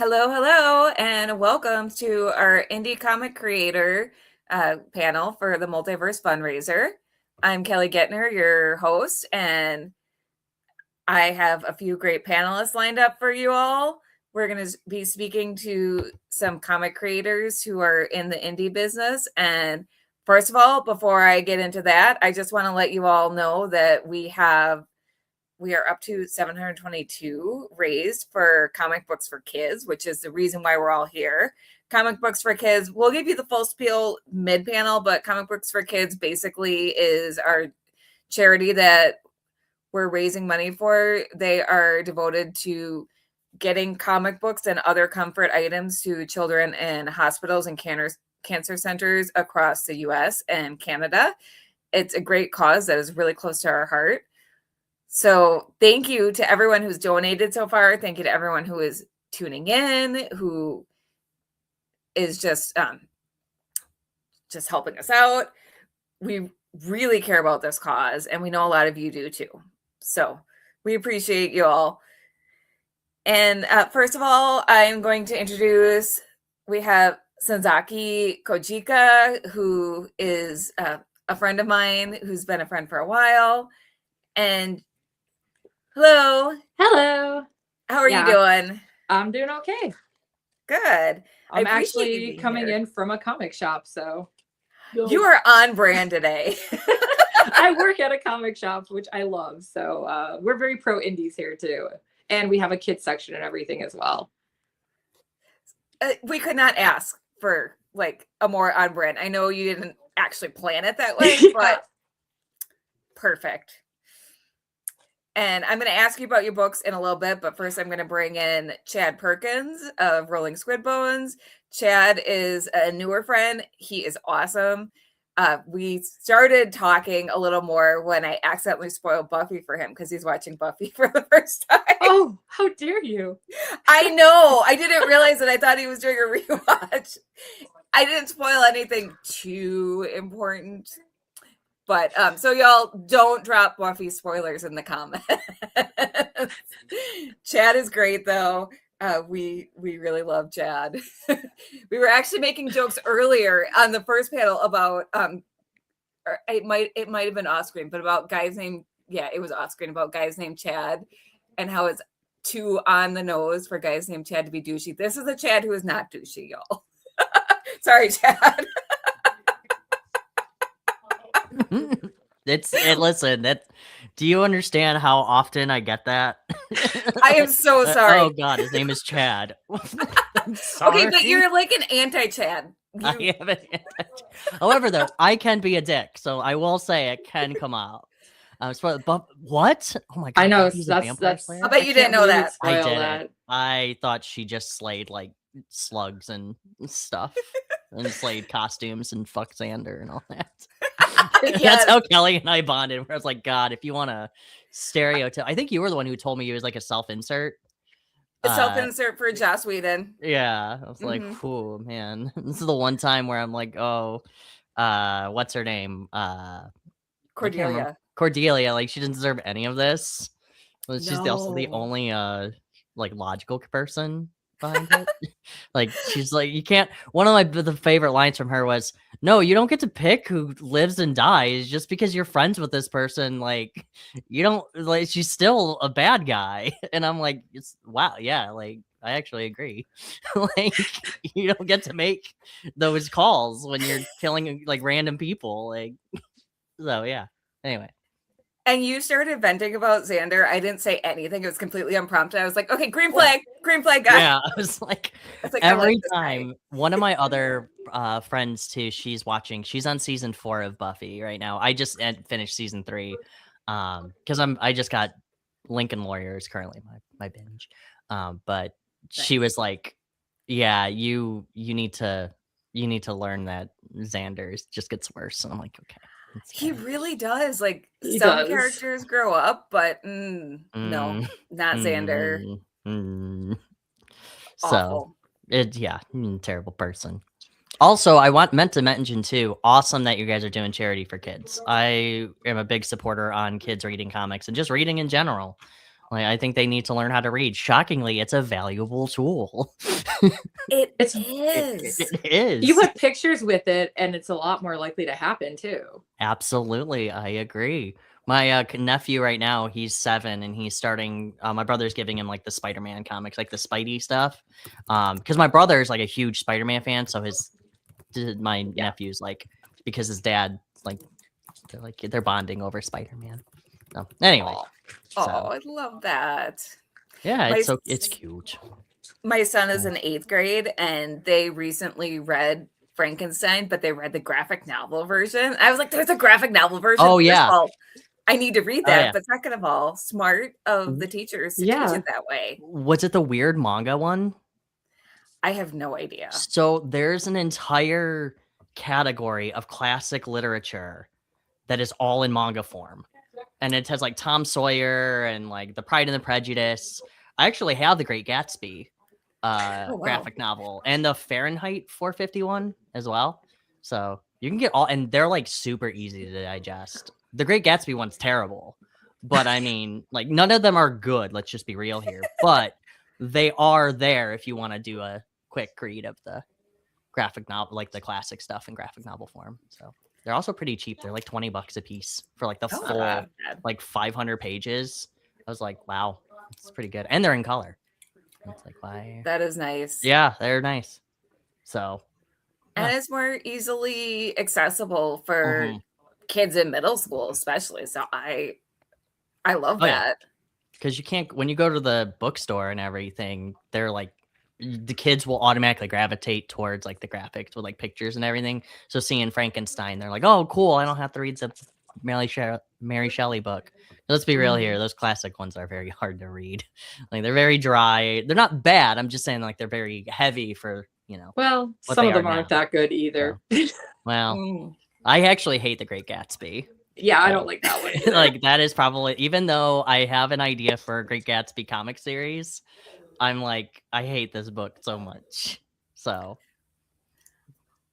Hello, and welcome to our indie comic creator panel for the Multiverse Fundraiser. I'm Kelly Guentner, your host, and I have a few great panelists lined up for you all. We're going to be speaking to some comic creators who are in the indie business. And first of all, before I get into that, I just want to let you all know that we are up to 722 raised for comic books for kids, which is the reason why we're all here. Comic books for kids, we'll give you the full spiel mid panel, but comic books for kids basically is our charity that we're raising money for. They are devoted to getting comic books and other comfort items to children in hospitals and cancer centers across the US and Canada. It's a great cause that is really close to our heart. So thank you to everyone who's donated so far. Thank you to everyone who is tuning in, who is just helping us out. We really care about this cause, and we know a lot of you do too. So we appreciate you all. And first of all, I'm going to introduce, we have Sanzaki Kojika, who is a friend of mine, who's been a friend for a while. And hello. Hello. How are you doing? I'm doing okay. Good. I'm actually coming in from a comic shop, so. You are on brand today. I work at a comic shop, which I love. So we're very pro indies here too. And we have a kids section and everything as well. We could not ask for like a more on brand. I know you didn't actually plan it that way, but perfect. And I'm going to ask you about your books in a little bit, but first I'm going to bring in Chad Perkins of Rolling Squid Bones. Chad is a newer friend. He is awesome. We started talking a little more when I accidentally spoiled Buffy for him because he's watching Buffy for the first time. Oh, how dare you? I know. I didn't realize that. I thought he was doing a rewatch. I didn't spoil anything too important. But so y'all don't drop Buffy spoilers in the comments. Chad is great though. We really love Chad. We were actually making jokes earlier on the first panel about or it might have been off-screen, but about guys named it was off-screen about guys named Chad and how it's too on the nose for guys named Chad to be douchey. This is a Chad who is not douchey, y'all. Sorry, Chad. Listen, do you understand how often I get that? I am so sorry. Oh god, his name is Chad. Okay, but you're like an anti-Chad. I am an However, though, I can be a dick, so I will say it can come out. But what? Oh my god! I know that's. I bet you didn't know that. I didn't. I thought she just slayed like slugs and stuff, and slayed costumes and fucked Xander and all that. Yes. That's how Kelly and I bonded. Where I was like, God, if you want to stereotype, I think you were the one who told me he was like a self-insert. A self-insert for Joss Whedon. Yeah, I was like, "Cool, man." This is the one time where I'm like, "Oh, what's her name? Cordelia. Cordelia. Like, she didn't deserve any of this. Well, she's also the only like logical person behind it. Like, she's like, you can't. One of the favorite lines from her was, "No, you don't get to pick who lives and dies just because you're friends with this person. Like, you don't like. She's still a bad guy." And I'm like, wow, yeah, like I actually agree. Like, you don't get to make those calls when you're killing like random people. Like, so yeah. Anyway. And you started venting about Xander. I didn't say anything. It was completely unprompted. I was like, okay, green flag guy. Yeah, I was like every time. One of my other friends too, she's on season 4 of Buffy right now. I just finished season 3 because I just got Lincoln Lawyers currently my binge. But she was like, yeah, you need to learn that Xander just gets worse. And I'm like, okay. He really does. Like, some characters grow up, but no, not Xander. So terrible person. Also, I meant to mention too, awesome that you guys are doing charity for kids. I am a big supporter on kids reading comics and just reading in general. Like, I think they need to learn how to read. Shockingly, it's a valuable tool. It's It is. You put pictures with it, and it's a lot more likely to happen too. Absolutely, I agree. My nephew right now, he's 7, and he's starting. My brother's giving him like the Spider-Man comics, like the Spidey stuff. Because my brother is like a huge Spider-Man fan, so my nephew's like, because his dad they're bonding over Spider-Man. So anyway, I love that. yeah, My it's cute. My son is in 8th grade, and they recently read Frankenstein, but they read the graphic novel version. I was like, "There's a graphic novel version." Oh, First yeah. of all, I need to read that. Yeah. But second of all, smart of the teachers to teach it that way. Was it the weird manga one? I have no idea. So there's an entire category of classic literature that is all in manga form. And it has like Tom Sawyer and like The Pride and the Prejudice. I actually have The Great Gatsby graphic novel and the Fahrenheit 451 as well. So you can get all, and they're like super easy to digest. The Great Gatsby one's terrible, but I mean, like none of them are good. Let's just be real here. But they are there if you want to do a quick read of the graphic novel, like the classic stuff in graphic novel form. So they're also pretty cheap. They're like $20 a piece for like the full like 500 pages. I was like, wow, it's pretty good, and they're in color. It's like, why? That is nice. Yeah, they're nice. So, and it's more easily accessible for kids in middle school, especially. So I love that. Because you can't, when you go to the bookstore and everything, they're like, the kids will automatically gravitate towards like the graphics with like pictures and everything. So seeing Frankenstein, they're like, oh, cool, I don't have to read the Mary Shelley book. Let's be real here. Those classic ones are very hard to read. Like they're very dry. They're not bad. I'm just saying like they're very heavy for, Well, some of them aren't that good either. So, well, I actually hate The Great Gatsby. Yeah, I don't like that one either. Like that is probably, even though I have an idea for a Great Gatsby comic series, I'm like, I hate this book so much. So,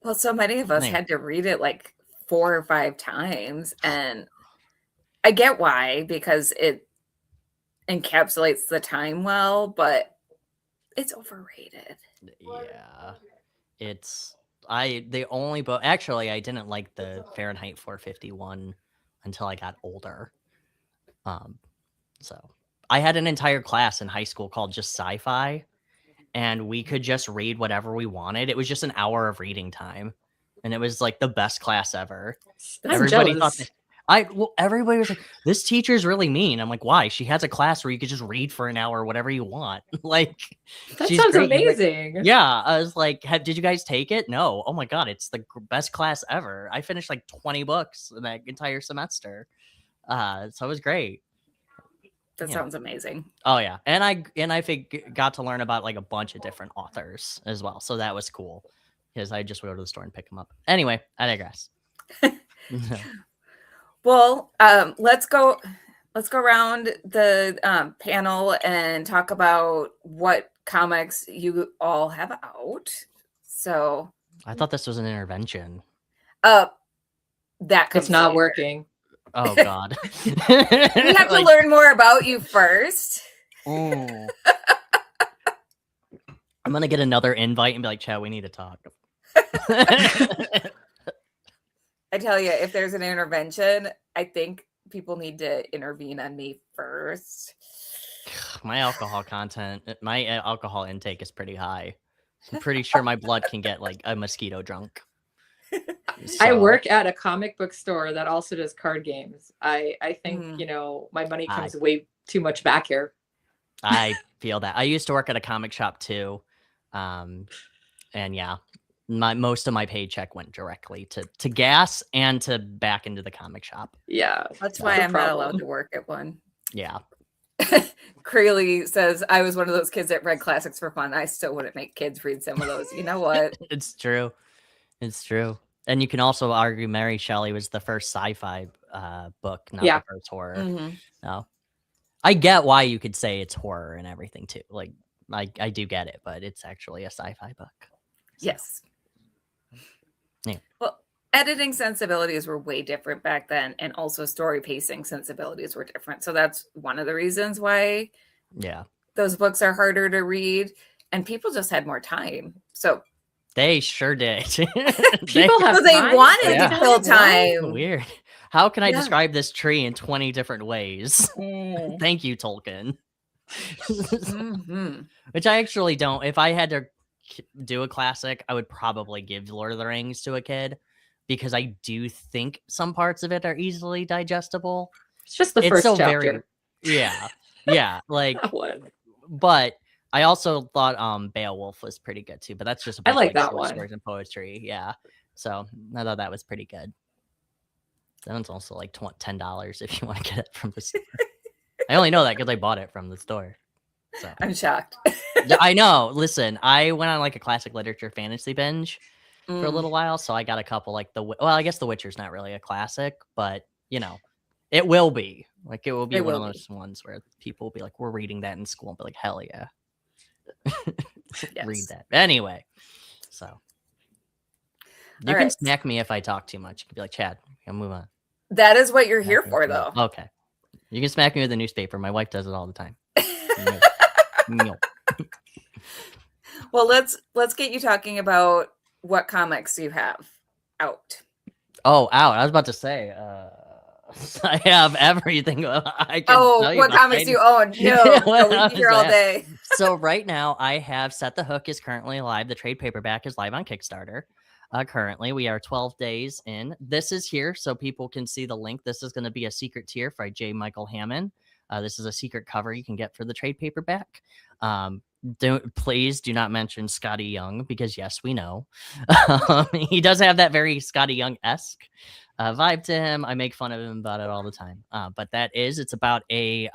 well, so many of us had to read it like 4 or 5 times, and I get why, because it encapsulates the time well, but it's overrated. Yeah, the only book, actually, I didn't like the Fahrenheit 451 until I got older. So I had an entire class in high school called just sci-fi, and we could just read whatever we wanted. It was just an hour of reading time, and it was like the best class ever. Everybody thought everybody was like, this teacher's really mean. I'm like, why? She has a class where you could just read for an hour, whatever you want. Like, that sounds amazing. Like, yeah. I was like, did you guys take it? No. Oh my God. It's the best class ever. I finished like 20 books in that entire semester. So it was great. That sounds amazing. Oh yeah. And I got to learn about like a bunch of different authors as well. So that was cool because I just would go to the store and pick them up. Anyway, I digress. Well, let's go around the panel and talk about what comics you all have out. So I thought this was an intervention. That it's not working. Oh God. We have to learn more about you first. I'm gonna get another invite and be like, Chad, we need to talk. I tell you, if there's an intervention, I think people need to intervene on me first. My alcohol intake is pretty high. I'm pretty sure my blood can get like a mosquito drunk. So. I work at a comic book store that also does card games. I think, my money comes way too much back here. I feel that. I used to work at a comic shop too. And yeah, most of my paycheck went directly to gas and to back into the comic shop. Yeah. That's why I'm not allowed to work at one. Yeah. Crayley says, I was one of those kids that read classics for fun. I still wouldn't make kids read some of those. You know what? It's true. It's true. And you can also argue Mary Shelley was the first sci-fi book, not the first horror. Mm-hmm. No. I get why you could say it's horror and everything too. Like I do get it, but it's actually a sci-fi book. So. Yes. Yeah. Well, editing sensibilities were way different back then, and also story pacing sensibilities were different. So that's one of the reasons why those books are harder to read, and people just had more time. So they sure did. People have they wanted to kill time. Weird. How can I describe this tree in 20 different ways? Thank you, Tolkien. Which I actually don't. If I had to do a classic, I would probably give Lord of the Rings to a kid, because I do think some parts of it are easily digestible. It's just the first chapter. Yeah, like, but I also thought Beowulf was pretty good too, but that's just I like that one. Stories and poetry, yeah. So I thought that was pretty good. That one's also like $10 if you want to get it from the store. I only know that because I bought it from the store. So I'm shocked. I know. Listen, I went on like a classic literature fantasy binge for a little while, so I got a couple like I guess The Witcher's not really a classic, but you know, it will be. Like it will be one of those ones where people will be like, "We're reading that in school," and be like, "Hell yeah." Read that. Anyway, so you can smack me if I talk too much. You can be like, "Chad, I'll move on." That is what you're here for, though. Okay. You can smack me with a newspaper. My wife does it all the time. No. Well, let's get you talking about what comics you have out. Oh, out. I was about to say, I have everything. I can what comics you own? No, we here all day. So right now, I have Set the Hook is currently live. The trade paperback is live on Kickstarter. Currently, we are 12 days in. This is here, so people can see the link. This is going to be a secret tier for J. Michael Hammond. This is a secret cover you can get for the trade paperback. Please do not mention Scotty Young, because yes, we know he does have that very Scotty Young-esque vibe to him. I make fun of him about it all the time. But it's about a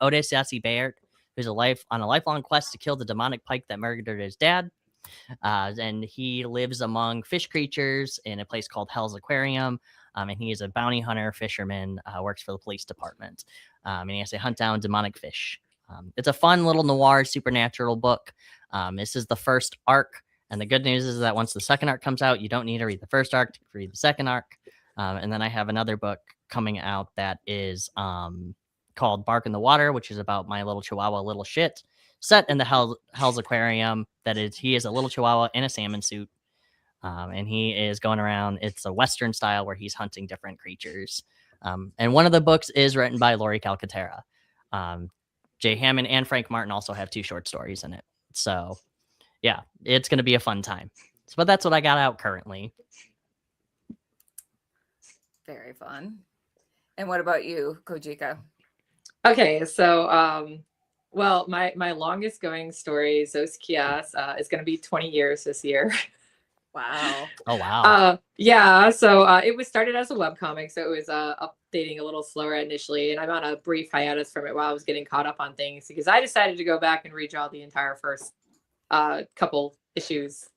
Odysseus Bayard who's on a lifelong quest to kill the demonic pike that murdered his dad. And he lives among fish creatures in a place called Hell's Aquarium. And he is a bounty hunter, fisherman, works for the police department. And he has to hunt down demonic fish. It's a fun little noir supernatural book. This is the first arc. And the good news is that once the second arc comes out, you don't need to read the first arc to read the second arc. And then I have another book coming out that is called Bark in the Water, which is about my little chihuahua, Little Shit, set in the Hell's Aquarium. He is a little chihuahua in a salmon suit. And he is going around. It's a Western style where he's hunting different creatures. And one of the books is written by Lori Calcaterra. Jay Hammond and Frank Martin also have 2 short stories in it. So, yeah, it's going to be a fun time. But that's what I got out currently. Very fun. And what about you, Kojika? Okay, so, well, my longest going story, Zoskias, is going to be 20 years this year. Wow. Oh, wow. Yeah, so it was started as a webcomic, so it was updating a little slower initially, and I'm on a brief hiatus from it while I was getting caught up on things, because I decided to go back and redraw the entire first couple issues.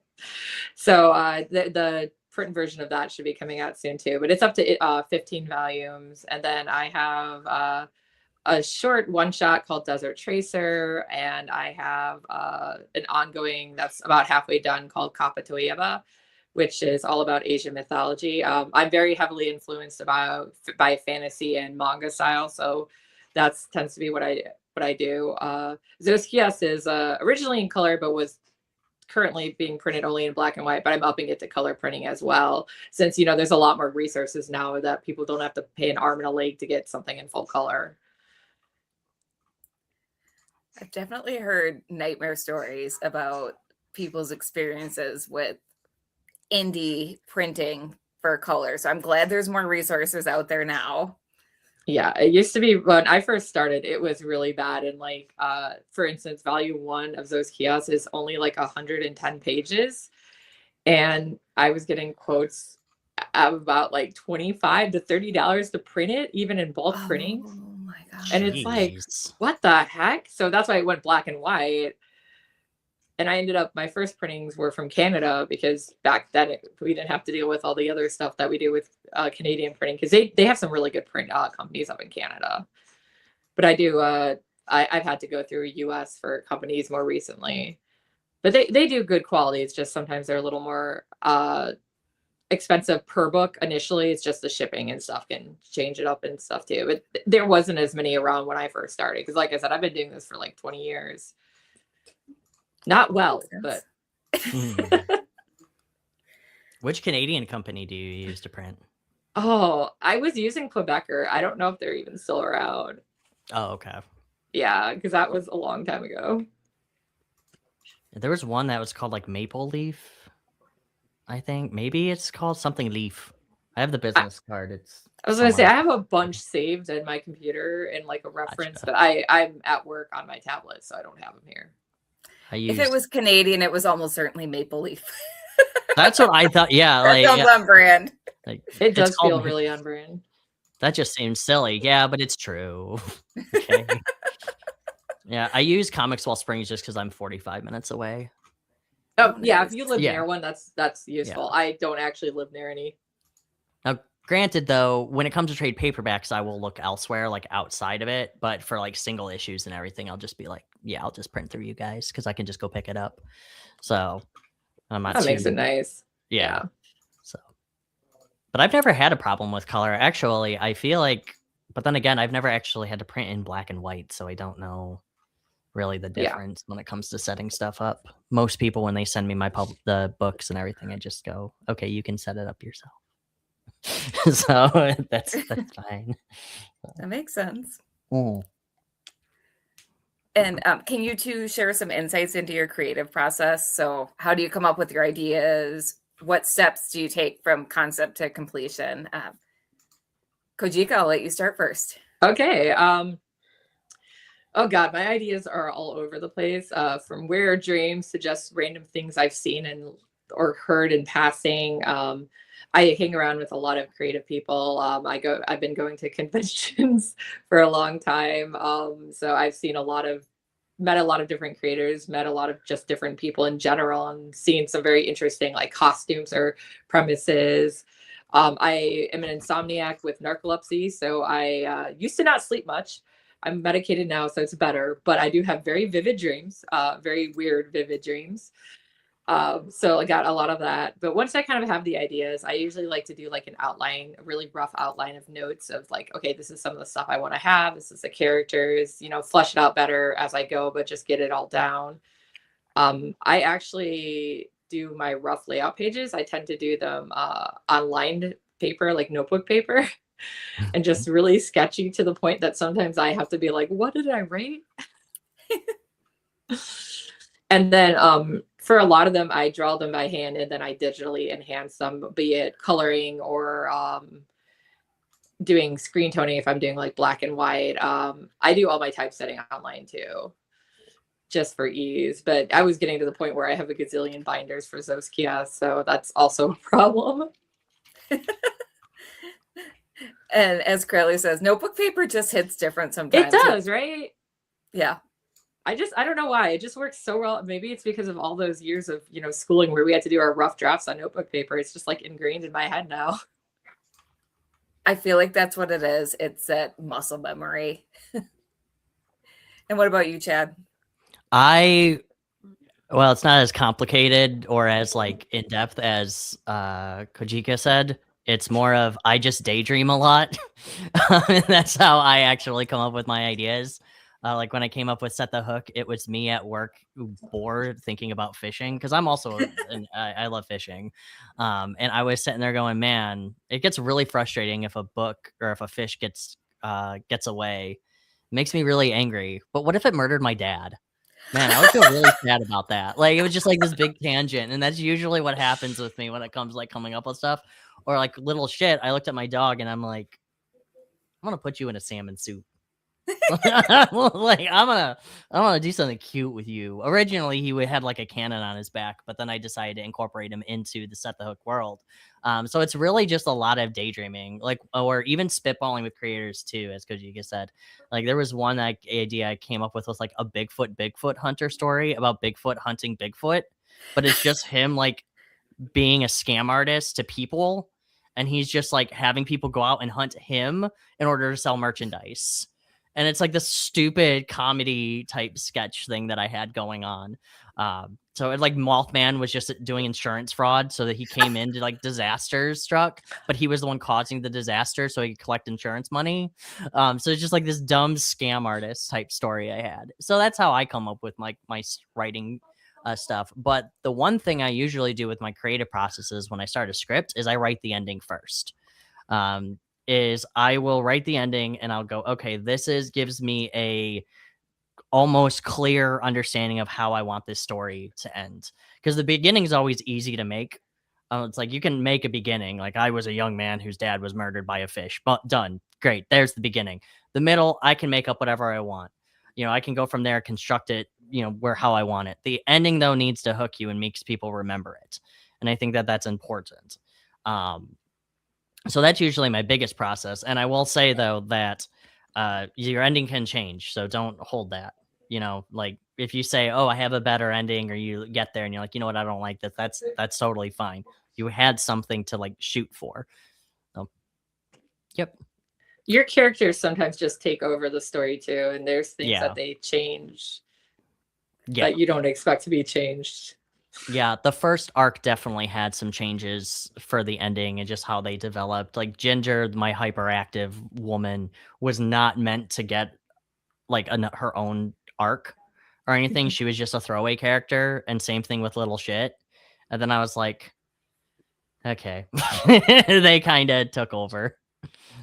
So the print version of that should be coming out soon too, but it's up to 15 volumes. And then I have a short one-shot called Desert Tracer, and I have an ongoing that's about halfway done called Kapatoyeva, which is all about Asian mythology. I'm very heavily influenced by fantasy and manga style, so that tends to be what I do. Zoskias is originally in color, but was currently being printed only in black and white, but I'm upping it to color printing as well, since there's a lot more resources now that people don't have to pay an arm and a leg to get something in full color. I've definitely heard nightmare stories about people's experiences with indie printing for color. So I'm glad there's more resources out there now. Yeah, it used to be when I first started, it was really bad. And for instance, volume 1 of Zoskias is only 110 pages. And I was getting quotes of about $25 to $30 to print it, even in bulk printing. Oh my gosh. And it's what the heck? So that's why it went black and white. And I ended up, my first printings were from Canada, because back then we didn't have to deal with all the other stuff that we do with Canadian printing, because they have some really good print companies up in Canada. But I do, I've had to go through US for companies more recently. But they do good quality. It's just sometimes they're a little more expensive per book initially. It's just the shipping and stuff can change it up and stuff too. But there wasn't as many around when I first started because, like I said, I've been doing this for like 20 years. Not well, but. Which Canadian company do you use to print? Oh, I was using Quebecer. I don't know if they're even still around. Oh, okay. Yeah, because that was a long time ago. There was one that was called like Maple Leaf, I think. Maybe it's called something Leaf. I have the business card. It's. I was going to say, I have a bunch saved in my computer in like a reference, but I'm at work on my tablet, so I don't have them here. If it was Canadian, it was almost certainly Maple Leaf. That's what I thought. Yeah, that sounds on brand. Like, it does feel really on brand. That just seems silly. Yeah, but it's true. Okay. Yeah, I use Comics Wall Springs just because I'm 45 minutes away. Oh yeah, if you live near one, that's useful. Yeah. I don't actually live near any. Now, granted, though, when it comes to trade paperbacks, I will look elsewhere, like outside of it. But for like single issues and everything, I'll just be like, yeah, I'll just print through you guys because I can just go pick it up. So I'm not. That makes it nice. Yeah. So, but I've never had a problem with color. Actually, I feel like, but then again, I've never actually had to print in black and white, so I don't know really the difference when it comes to setting stuff up. Most people, when they send me the books and everything, I just go, okay, you can set it up yourself. So that's fine. That makes sense. Mm. And can you two share some insights into your creative process? So how do you come up with your ideas? What steps do you take from concept to completion? Kojika, I'll let you start first. Okay. Oh God, my ideas are all over the place. From weird dreams to just random things I've seen or heard in passing. I hang around with a lot of creative people. I've been going to conventions for a long time. So I've met a lot of different creators, met a lot of just different people in general, and seen some very interesting like costumes or premises. I am an insomniac with narcolepsy, so I used to not sleep much. I'm medicated now, so it's better, but I do have very vivid dreams, very weird, vivid dreams. So I got a lot of that. But once I kind of have the ideas, I usually like to do like an outline, a really rough outline of notes of like, okay, this is some of the stuff I want to have. This is the characters, flesh it out better as I go, but just get it all down. I actually do my rough layout pages. I tend to do them on lined paper, like notebook paper. And just really sketchy to the point that sometimes I have to be like, what did I write? And then for a lot of them, I draw them by hand and then I digitally enhance them, be it coloring or doing screen toning if I'm doing like black and white. I do all my typesetting online too, just for ease. But I was getting to the point where I have a gazillion binders for Zoskia, so that's also a problem. And as Crowley says, notebook paper just hits different sometimes. It does, right? Yeah. I don't know why. It just works so well. Maybe it's because of all those years of, schooling where we had to do our rough drafts on notebook paper. It's just like ingrained in my head now. I feel like that's what it is. It's that muscle memory. And what about you, Chad? Well, it's not as complicated or as like in depth as Kojika said. It's more of I just daydream a lot. And that's how I actually come up with my ideas. Like when I came up with Set the Hook, it was me at work bored thinking about fishing because I'm also I love fishing. And I was sitting there going, man, it gets really frustrating if a book or if a fish gets away. It makes me really angry. But what if it murdered my dad? Man, I would feel really sad about that. Like it was just like this big tangent. And that's usually what happens with me when it comes like coming up with stuff. Or like little shit. I looked at my dog and I'm like, I'm gonna put you in a salmon soup. Like I'm gonna do something cute with you. Originally, he had like a cannon on his back, but then I decided to incorporate him into the Set the Hook world. So it's really just a lot of daydreaming, like or even spitballing with creators too, as Kojika said. Like there was one idea I came up with was like a Bigfoot hunter story about Bigfoot hunting Bigfoot, but it's just him like being a scam artist to people, and he's just like having people go out and hunt him in order to sell merchandise. And it's like this stupid comedy type sketch thing that I had going on. So So it, like, Mothman was just doing insurance fraud, so that he came into like disasters struck, but he was the one causing the disaster, so he could collect insurance money. So it's just like this dumb scam artist type story I had. So that's how I come up with my writing stuff. But the one thing I usually do with my creative processes when I start a script is I write the ending first. Is I will write the ending and I'll go, okay, this gives me a almost clear understanding of how I want this story to end. Because the beginning is always easy to make. It's like you can make a beginning. Like, I was a young man whose dad was murdered by a fish. But done. Great. There's the beginning. The middle, I can make up whatever I want. I can go from there, construct it, how I want it. The ending, though, needs to hook you and makes people remember it. And I think that that's important. So that's usually my biggest process. And I will say, though, that your ending can change. So don't hold that. Like, if you say, oh, I have a better ending, or you get there and you're like, you know what, I don't like this, that's totally fine. You had something to like shoot for. Yep. Your characters sometimes just take over the story too, and there's things that they change that you don't expect to be changed. Yeah, the first arc definitely had some changes for the ending and just how they developed. Like, Ginger, my hyperactive woman, was not meant to get like her own arc or anything. She was just a throwaway character, and same thing with Little Shit. And then I was like, okay. They kind of took over.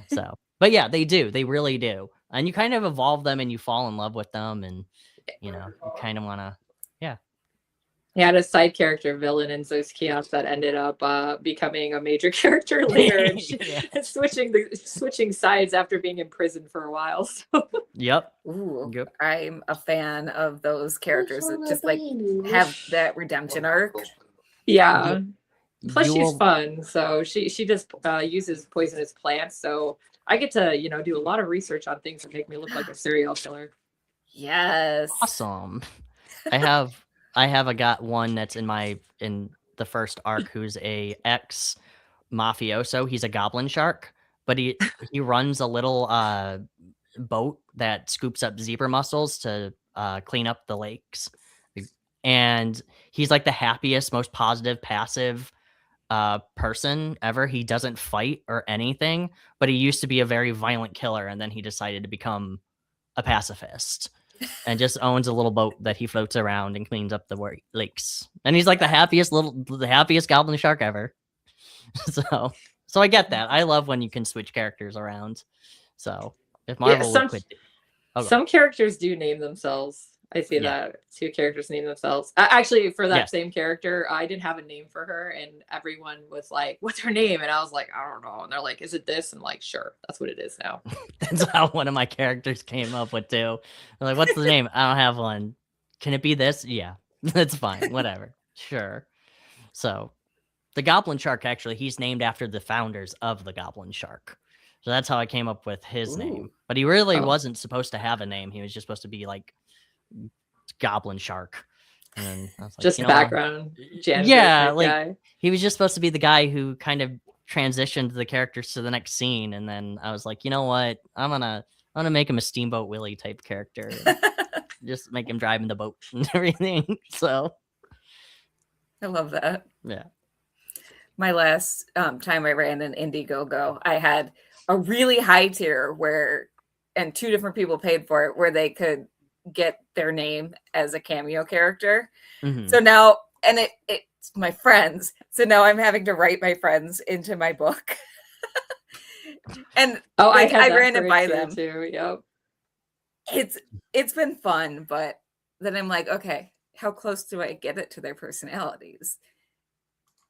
So, but yeah, they really do. And you kind of evolve them and you fall in love with them, and you kind of want to, He had a side character villain in Zeus Chaos that ended up becoming a major character later, and switching sides after being in prison for a while. So. Yep. Ooh, yep. I'm a fan of those characters that just like have that redemption arc. Yeah. Plus, she's fun. So she just uses poisonous plants. So I get to do a lot of research on things that make me look like a serial killer. Yes. Awesome. I have got one that's in the first arc who's a ex mafioso. He's a goblin shark, but he runs a little boat that scoops up zebra mussels to clean up the lakes. And he's like the happiest, most positive, passive person ever. He doesn't fight or anything, but he used to be a very violent killer, and then he decided to become a pacifist. And just owns a little boat that he floats around and cleans up the lakes. And he's like the happiest goblin shark ever. So I get that. I love when you can switch characters around. So if Marvel would quit, some characters do name themselves. I see that 2 characters name themselves. Actually, for that same character, I didn't have a name for her, and everyone was like, "What's her name?" And I was like, "I don't know." And they're like, "Is it this?" And I'm like, "Sure, that's what it is now." That's how one of my characters came up with too. They're like, "What's the name?" I don't have one. Can it be this? Yeah, that's fine. Whatever. Sure. So the Goblin Shark, actually, he's named after the founders of the Goblin Shark. So that's how I came up with his name. But he really wasn't supposed to have a name. He was just supposed to be like Goblin Shark. And then I was like, just background. Yeah, like guy. He was just supposed to be the guy who kind of transitioned the characters to the next scene. And then I was like, you know what? I'm gonna make him a Steamboat Willie type character. Just make him drive in the boat and everything. So I love that. Yeah. My last time I ran an Indiegogo, I had a really high tier and 2 different people paid for it, where they could get their name as a cameo character. Mm-hmm. So now, and it's my friends. So now I'm having to write my friends into my book. And I ran it by them too. Yep. It's been fun, but then I'm like, okay, how close do I get it to their personalities?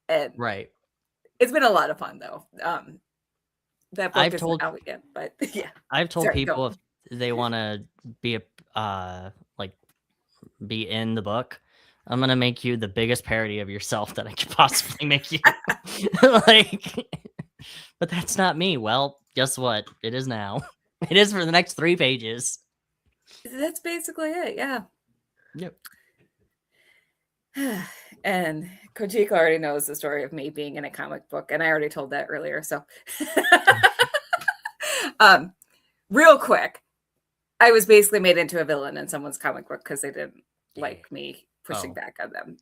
And right. It's been a lot of fun though. That book isn't out yet, but yeah. I've told people if they want to be be in the book, I'm gonna make you the biggest parody of yourself that I could possibly make you. But that's not me. Well, guess what? It is now. It is for the next 3 pages. That's basically it. Yeah. Yep. And Kojika already knows the story of me being in a comic book, and I already told that earlier. So, real quick, I was basically made into a villain in someone's comic book because they didn't like me pushing back on them.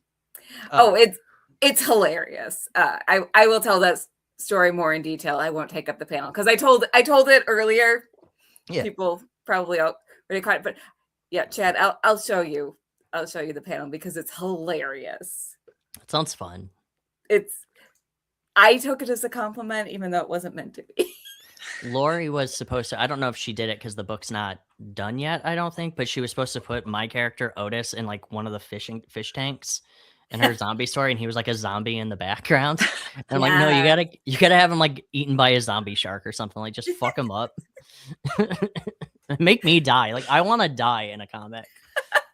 It's hilarious. I will tell that story more in detail. I won't take up the panel because I told it earlier. Yeah. People probably already caught it, but yeah, Chad, I'll show you. I'll show you the panel because it's hilarious. It sounds fun. I took it as a compliment, even though it wasn't meant to be. Lori was supposed to, I don't know if she did it because the book's not done yet, I don't think, but she was supposed to put my character Otis in like one of the fish tanks in her zombie story, and he was like a zombie in the background. And I'm like, no, you gotta have him like eaten by a zombie shark or something. Like, just fuck him up. Make me die. Like, I want to die in a comic.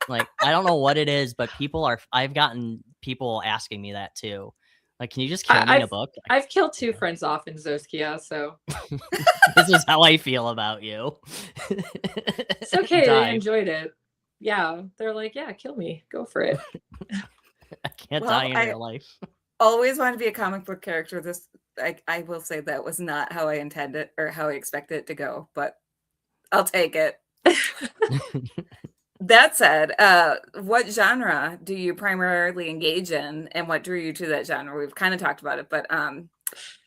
Like, I don't know what it is, but I've gotten people asking me that too. Like, can you just kill me in a book? I've killed 2 friends off in Zoskia, so this is how I feel about you. It's okay. They enjoyed it. Yeah, they're like, yeah, kill me, go for it. I can't die in real life. Always wanted to be a comic book character. I will say that was not how I intended or how I expected it to go, but I'll take it. That said, what genre do you primarily engage in, and what drew you to that genre? We've kind of talked about it, but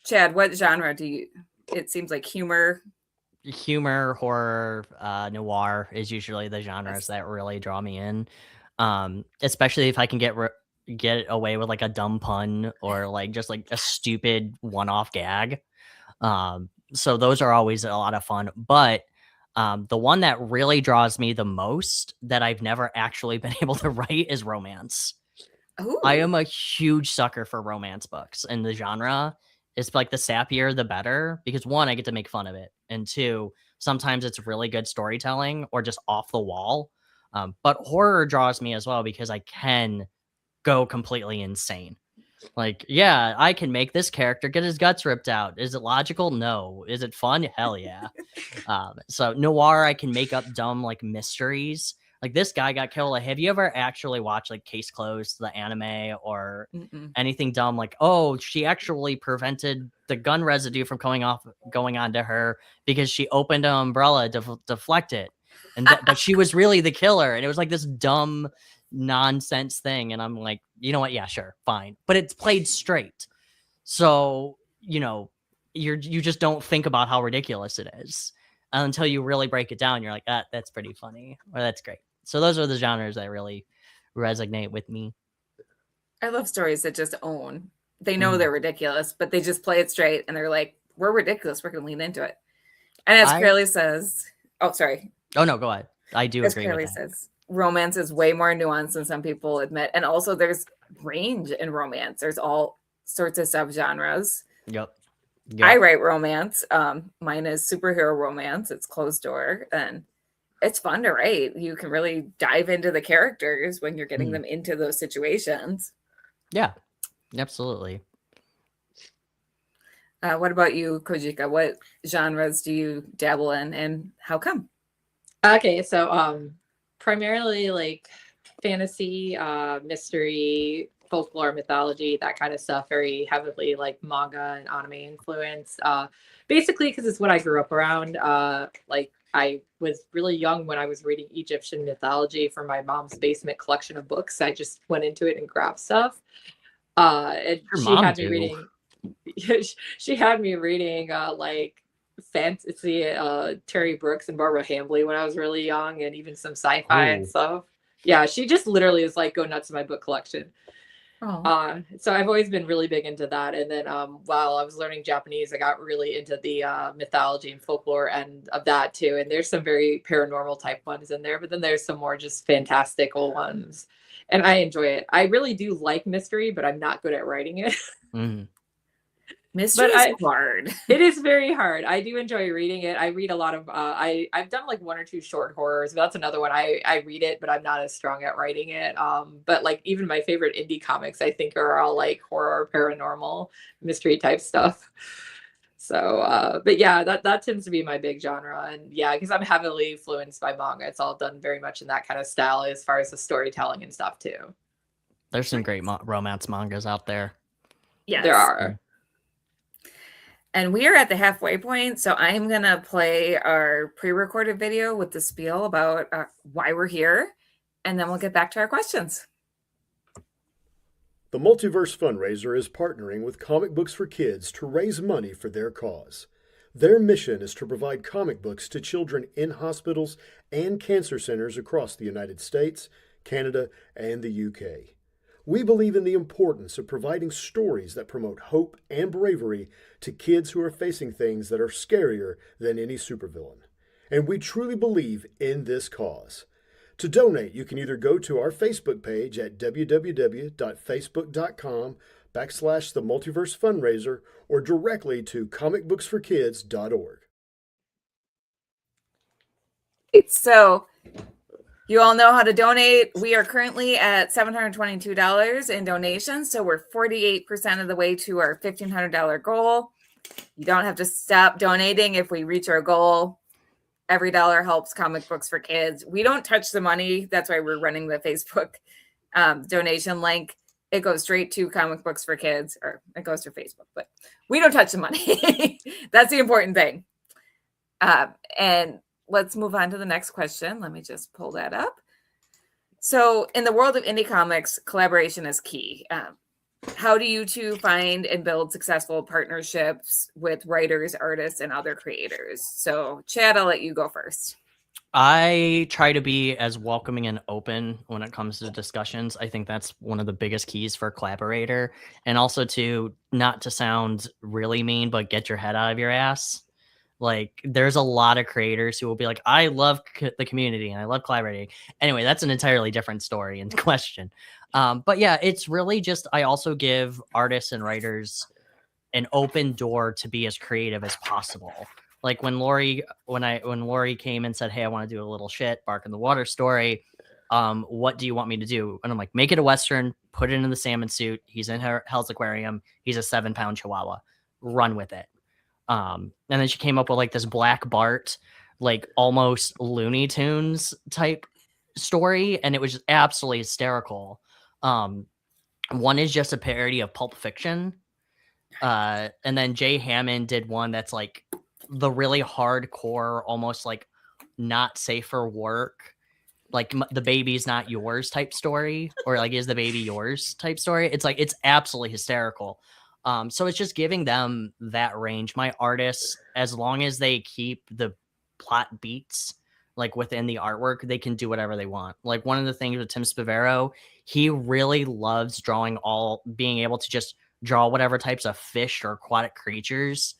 Chad, what genre do you? It seems like humor, horror, noir is usually the genres that really draw me in. Especially if I can get away with like a dumb pun or like just like a stupid one-off gag. So those are always a lot of fun, but the one that really draws me the most that I've never actually been able to write is romance. Ooh. I am a huge sucker for romance books, and the genre is like the sappier, the better, because 1, I get to make fun of it, and 2, sometimes it's really good storytelling or just off the wall. But horror draws me as well because I can go completely insane. Like, yeah, I can make this character get his guts ripped out. Is it logical? No. Is it fun? Hell yeah. So noir, I can make up dumb like mysteries. Like, this guy got killed. Like, have you ever actually watched like Case Closed, the anime, or anything dumb like, oh, she actually prevented the gun residue from going on to her because she opened an umbrella to deflect it, and but she was really the killer, and it was like this dumb nonsense thing, and I'm like, you know what, yeah, sure, fine, but it's played straight, so you just don't think about how ridiculous it is until you really break it down. You're like, that's pretty funny, or that's great. So those are the genres that really resonate with me. I love stories that just own. They know they're ridiculous, but they just play it straight, and they're like, we're ridiculous, we're gonna lean into it. And as Kelly says, oh, sorry. Oh no, go ahead. I do agree with that. Says, romance is way more nuanced than some people admit. And also there's range in romance. There's all sorts of subgenres. Yep. I write romance. Mine is superhero romance. It's closed door, and it's fun to write. You can really dive into the characters when you're getting them into those situations. Yeah, absolutely. What about you, Kojika? What genres do you dabble in, and how come? Okay, so primarily like fantasy, mystery, folklore, mythology, that kind of stuff. Very heavily like manga and anime influence. Basically, because it's what I grew up around. Like, I was really young when I was reading Egyptian mythology from my mom's basement collection of books. I just went into it and grabbed stuff. And she had me reading. She had me reading like fantasy, Terry Brooks and Barbara Hambly when I was really young, and even some sci-fi and stuff. Yeah, she just literally is like, go nuts in my book collection. So I've always been really big into that. And then while I was learning Japanese, I got really into the mythology and folklore end of that too. And there's some very paranormal type ones in there, but then there's some more just fantastical ones. And I enjoy it. I really do like mystery, but I'm not good at writing it. Mystery is hard. It is very hard. I do enjoy reading it. I read a lot of I've done like 1 or 2 short horrors, but that's another one. I read it, but I'm not as strong at writing it. But like even my favorite indie comics, I think, are all like horror, paranormal, mystery type stuff. So but yeah, that tends to be my big genre. And yeah, because I'm heavily influenced by manga. It's all done very much in that kind of style as far as the storytelling and stuff too. There's some great romance mangas out there. Yes, there are. And we are at the halfway point, so I'm going to play our pre-recorded video with the spiel about why we're here, and then we'll get back to our questions. The Multiverse Fundraiser is partnering with Comic Books for Kids to raise money for their cause. Their mission is to provide comic books to children in hospitals and cancer centers across the United States, Canada, and the UK. We believe in the importance of providing stories that promote hope and bravery to kids who are facing things that are scarier than any supervillain. And we truly believe in this cause. To donate, you can either go to our Facebook page at www.facebook.com/The Multiverse Fundraiser or directly to comicbooksforkids.org. So you all know how to donate. We are currently at $722 in donations, so we're 48% of the way to our $1,500 goal. You don't have to stop donating if we reach our goal. Every dollar helps Comic Books for Kids. We don't touch the money. That's why we're running the Facebook donation link. It goes straight to Comic Books for Kids, or it goes to Facebook, but we don't touch the money. That's the important thing. And let's move on to the next question. Let me just pull that up. So in the world of indie comics, collaboration is key. How do you two find and build successful partnerships with writers, artists, and other creators? So, Chad, I'll let you go first. I try to be as welcoming and open when it comes to discussions. I think that's one of the biggest keys for a collaborator. And also to not to sound really mean, but get your head out of your ass. Like, there's a lot of creators who will be like, I love the community and I love collaborating. Anyway, that's an entirely different story and question. But yeah, it's really just, I also give artists and writers an open door to be as creative as possible. Like when Lori came and said, hey, I want to do a little shit, Bark in the Water story. What do you want me to do? And I'm like, make it a Western, put it in the salmon suit. He's in Hell's Aquarium. He's a 7-pound chihuahua. Run with it. And then she came up with like this Black Bart, like almost Looney Tunes type story. And it was just absolutely hysterical. One is just a parody of Pulp Fiction. And then Jay Hammond did one that's like the really hardcore, almost like not safe for work, like the baby's not yours type story, or like is the baby yours type story. It's like, it's absolutely hysterical. So it's just giving them that range. My artists, as long as they keep the plot beats like within the artwork, they can do whatever they want. Like one of the things with Tim Spavero, he really loves being able to just draw whatever types of fish or aquatic creatures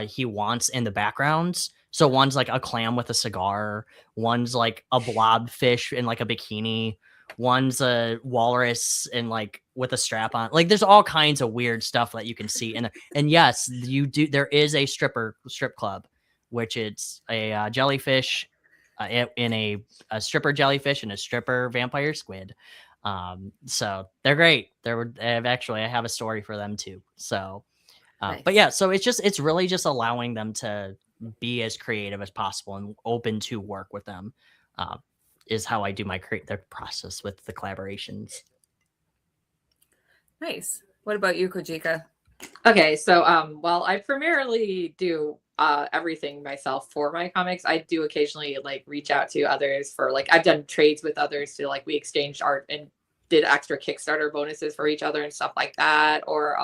he wants in the backgrounds. So one's like a clam with a cigar, one's like a blob fish in like a bikini, one's a walrus and like with a strap on. Like there's all kinds of weird stuff that you can see in there. And yes, there is a strip club, which it's a jellyfish in a stripper jellyfish and a stripper vampire squid. So they're great. I have a story for them too. So Nice. But yeah, so it's really just allowing them to be as creative as possible and open to work with them is how I do their process with the collaborations. Nice. What about you, Kojika? Okay, so well, I primarily do everything myself for my comics. I do occasionally like reach out to others for like I've done trades with others to like we exchanged art and did extra Kickstarter bonuses for each other and stuff like that. Or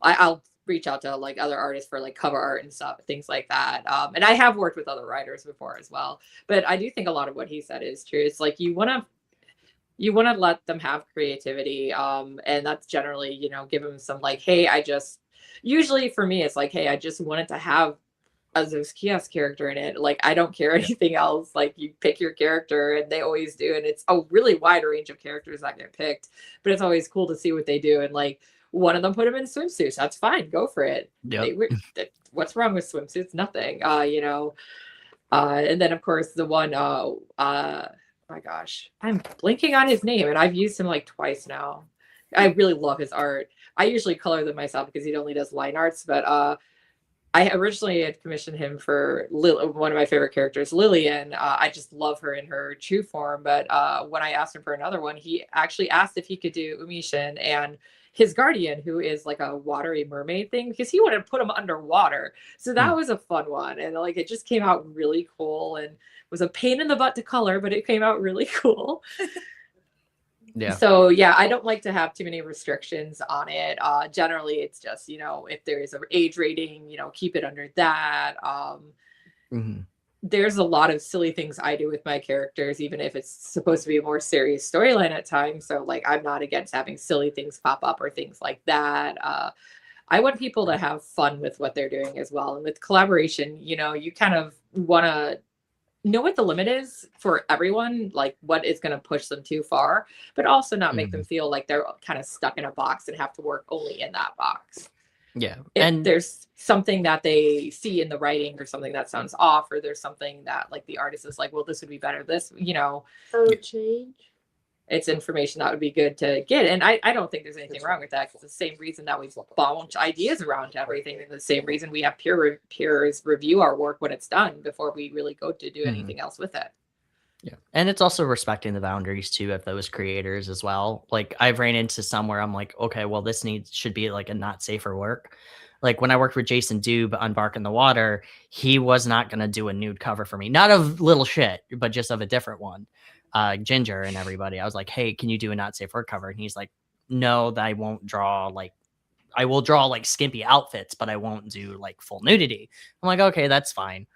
I'll reach out to like other artists for like cover art and stuff, things like that. And I have worked with other writers before as well. But I do think a lot of what he said is true. It's like you want to let them have creativity. And that's generally, give them some like, hey, usually for me, it's like, hey, I just wanted to have a Zeus Kiosk character in it. Like, I don't care anything else. Like, you pick your character, and they always do. And it's a really wide range of characters that get picked, but it's always cool to see what they do. And like, one of them put them in swimsuits. That's fine. Go for it. Yep. What's wrong with swimsuits? Nothing. And then of course the one, oh my gosh, I'm blinking on his name, and I've used him like twice now. I really love his art. I usually color them myself because he only does line arts, but I originally had commissioned him for one of my favorite characters, Lillian. I just love her in her true form. But when I asked him for another one, he actually asked if he could do Umishin and his guardian, who is like a watery mermaid thing, because he wanted to put him underwater. So that was a fun one. And like, it just came out really cool and was a pain in the butt to color, but it came out really cool. Yeah. So yeah, I don't like to have too many restrictions on it. Generally, it's just, if there is an age rating, keep it under that. Mm-hmm. There's a lot of silly things I do with my characters, even if it's supposed to be a more serious storyline at times. So like, I'm not against having silly things pop up or things like that. I want people to have fun with what they're doing as well. And with collaboration, you kind of want to know what the limit is for everyone, like what is going to push them too far, but also not make them feel like they're kind of stuck in a box and have to work only in that box. Yeah. If there's something that they see in the writing or something that sounds off, or there's something that like the artist is like, well, this would be better. This, change. It's information that would be good to get. And I don't think there's anything wrong with that. It's the same reason that we bounce ideas around to everything. And the same reason we have peers review our work when it's done before we really go to do anything else with it. Yeah. And it's also respecting the boundaries too of those creators as well. Like I've ran into some where I'm like, okay, well, this should be like a not safe for work. Like when I worked with Jason Dube on Bark in the Water, he was not going to do a nude cover for me. Not of Little Shit, but just of a different one. Ginger and everybody. I was like, hey, can you do a not safe work cover? And he's like, no, that I won't draw I will draw like skimpy outfits, but I won't do like full nudity. I'm like, okay, that's fine.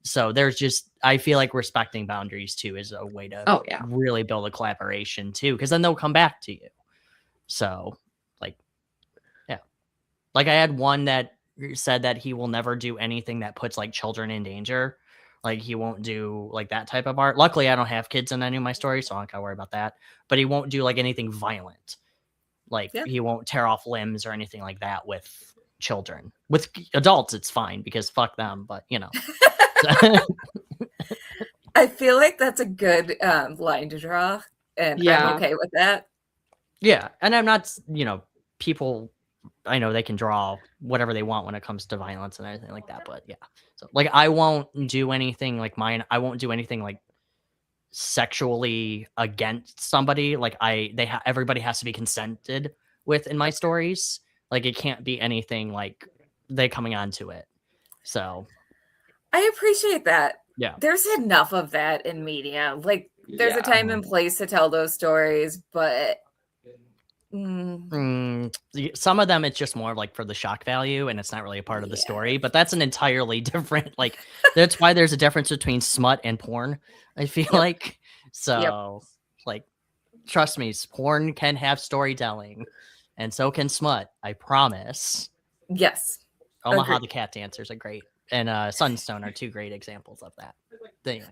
So there's just, I feel like respecting boundaries too is a way to really build a collaboration too, because then they'll come back to you. So like, yeah, like I had one that said that he will never do anything that puts like children in danger. Like he won't do like that type of art. Luckily, I don't have kids in any of my stories, so I don't gotta worry about that. But he won't do like anything violent. Like he won't tear off limbs or anything like that with children. With adults, it's fine because fuck them. But I feel like that's a good line to draw, and I'm okay with that. Yeah, and I'm not, people, I know they can draw whatever they want when it comes to violence and everything like that, but yeah. So like I won't do anything like mine. I won't do anything like sexually against somebody. Like everybody has to be consented with in my stories. Like it can't be anything like they coming onto it. So I appreciate that. Yeah. There's enough of that in media. Like there's a time and place to tell those stories, but some of them it's just more like for the shock value and it's not really a part of the story, but that's an entirely different, like that's why there's a difference between smut and porn, I feel like. So like trust me, porn can have storytelling and so can smut, I promise. Yes. Omaha the Cat Dancers are great, and Sunstone are two great examples of that. Anyway.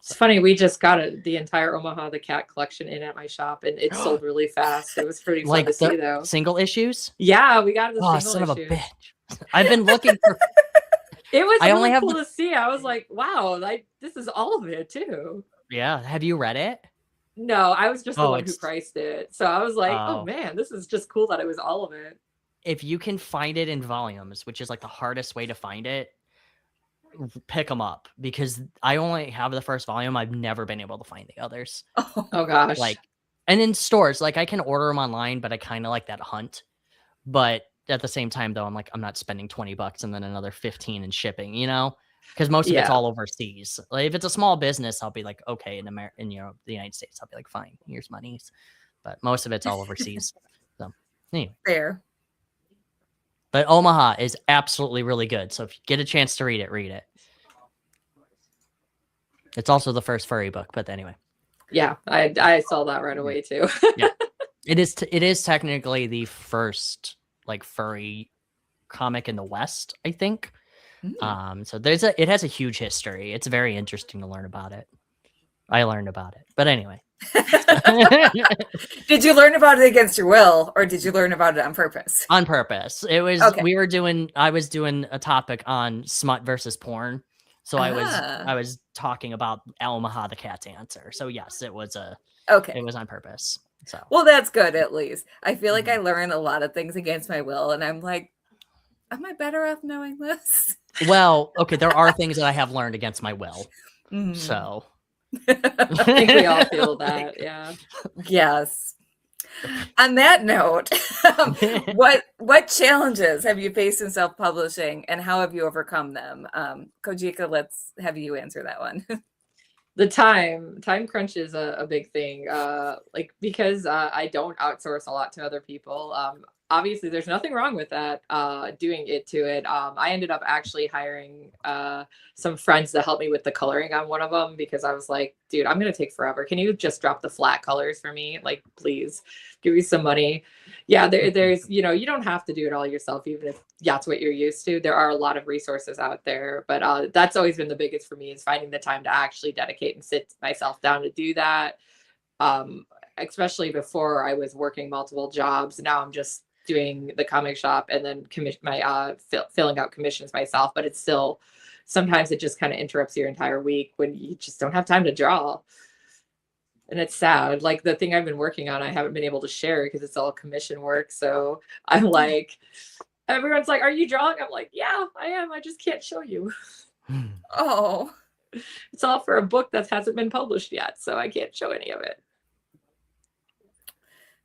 It's funny, we just got the entire Omaha the Cat collection in at my shop, and it sold really fast. It was pretty fun to see, though. Single issues? Yeah, we got the single issues. Son of a bitch. I've been looking for... It was really cool to see. I was like, wow, this is all of it, too. Yeah. Have you read it? No, I was just the one who priced it. So I was like, oh, man, this is just cool that it was all of it. If you can find it in volumes, which is like the hardest way to find it, pick them up, because I only have the first volume. I've never been able to find the others. Oh gosh. Like, and in stores, like I can order them online, but I kind of like that hunt. But at the same time though, I'm like, I'm not spending $20 and then another 15 in shipping, because most of it's all overseas. Like if it's a small business, I'll be like, okay, in the United States, I'll be like, fine, here's monies. But most of it's all overseas. So anyway. Fair. But Omaha is absolutely really good. So if you get a chance to read it. It's also the first furry book, but anyway. Yeah, I saw that right away too. Yeah. It is technically the first like furry comic in the West, I think. So it has a huge history. It's very interesting to learn about it. I learned about it. But anyway. Did you learn about it against your will, or did you learn about it on purpose? On purpose. It was I was doing a topic on smut versus porn. So I was talking about Omaha the Cat Dancer. So yes, it was it was on purpose. So well, that's good at least. I feel like I learn a lot of things against my will, and I'm like, am I better off knowing this? Well, okay, there are things that I have learned against my will. So I think we all feel that, yeah. Yes. On that note, what challenges have you faced in self-publishing, and how have you overcome them? Kojika, let's have you answer that one. The time crunch is a big thing. Like because I don't outsource a lot to other people. Obviously, there's nothing wrong with that. Doing it to it. I ended up actually hiring some friends to help me with the coloring on one of them because I was like, dude, I'm gonna take forever. Can you just drop the flat colors for me? Like, please, give me some money. Yeah, there's you don't have to do it all yourself, even if that's what you're used to. There are a lot of resources out there, but that's always been the biggest for me is finding the time to actually dedicate and sit myself down to do that. Especially before I was working multiple jobs. Now I'm just doing the comic shop and then filling out commissions myself, but it's still sometimes it just kind of interrupts your entire week when you just don't have time to draw. And it's sad. Like the thing I've been working on, I haven't been able to share because it's all commission work. So I'm like, everyone's like, are you drawing? I'm like, yeah, I am. I just can't show you. Oh, It's all for a book that hasn't been published yet. So I can't show any of it.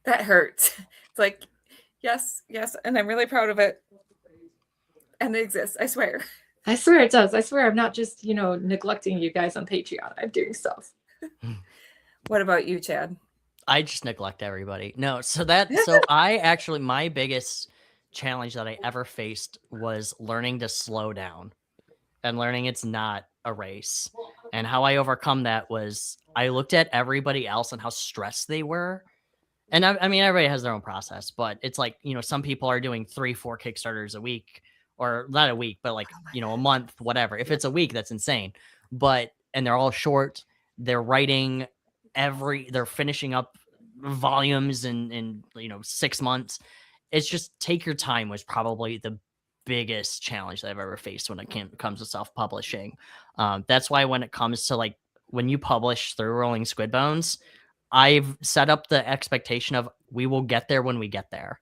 that hurts. It's like, yes, and I'm really proud of it. And it exists, I swear. I swear it does. I swear I'm not just, neglecting you guys on Patreon. I'm doing stuff. What about you, Chad? I just neglect everybody. No, so I actually, my biggest challenge that I ever faced was learning to slow down and learning it's not a race. And how I overcome that was I looked at everybody else and how stressed they were. And I mean, everybody has their own process, but it's like, some people are doing 3-4 Kickstarters a week, or not a week, but like, a month, whatever. If it's a week, that's insane. And they're all short. They're writing they're finishing up volumes in 6 months. It's just take your time was probably the biggest challenge that I've ever faced when it comes to self-publishing. That's why when it comes to like when you publish through Rolling Squid Bones, I've set up the expectation of we will get there when we get there.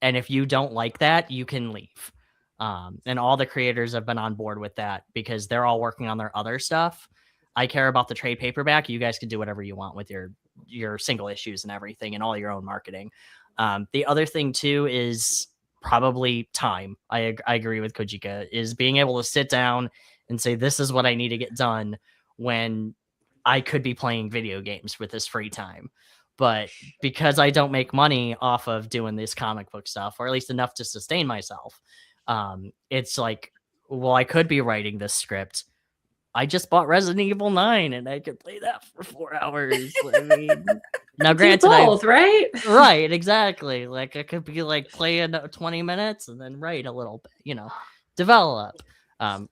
And if you don't like that, you can leave. And all the creators have been on board with that because they're all working on their other stuff. I care about the trade paperback. You guys can do whatever you want with your single issues and everything and all your own marketing. The other thing too is probably time. I agree with Kojika, is being able to sit down and say, this is what I need to get done when I could be playing video games with this free time. But because I don't make money off of doing this comic book stuff, or at least enough to sustain myself, it's like, well, I could be writing this script. I just bought Resident Evil 9 and I could play that for 4 hours. I mean, now granted, both, right? Right, exactly. Like I could be like playing 20 minutes and then write a little bit, develop.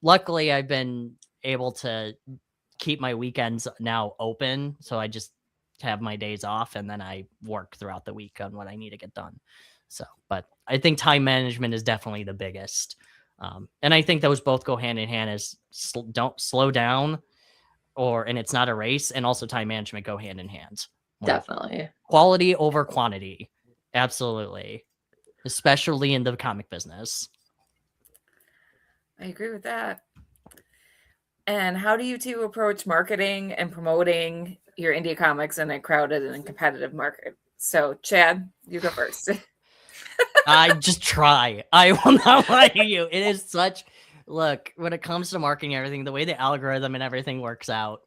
Luckily, I've been able to keep my weekends now open, so I just have my days off and then I work throughout the week on what I need to get done. So, but I think time management is definitely the biggest. And I think those both go hand in hand as don't slow down and it's not a race, and also time management go hand in hand. Definitely. Quality over quantity. Absolutely. Especially in the comic business. I agree with that. And how do you two approach marketing and promoting your indie comics in a crowded and competitive market? So, Chad, you go first. I just try. I will not lie to you. It is look, when it comes to marketing everything, the way the algorithm and everything works out,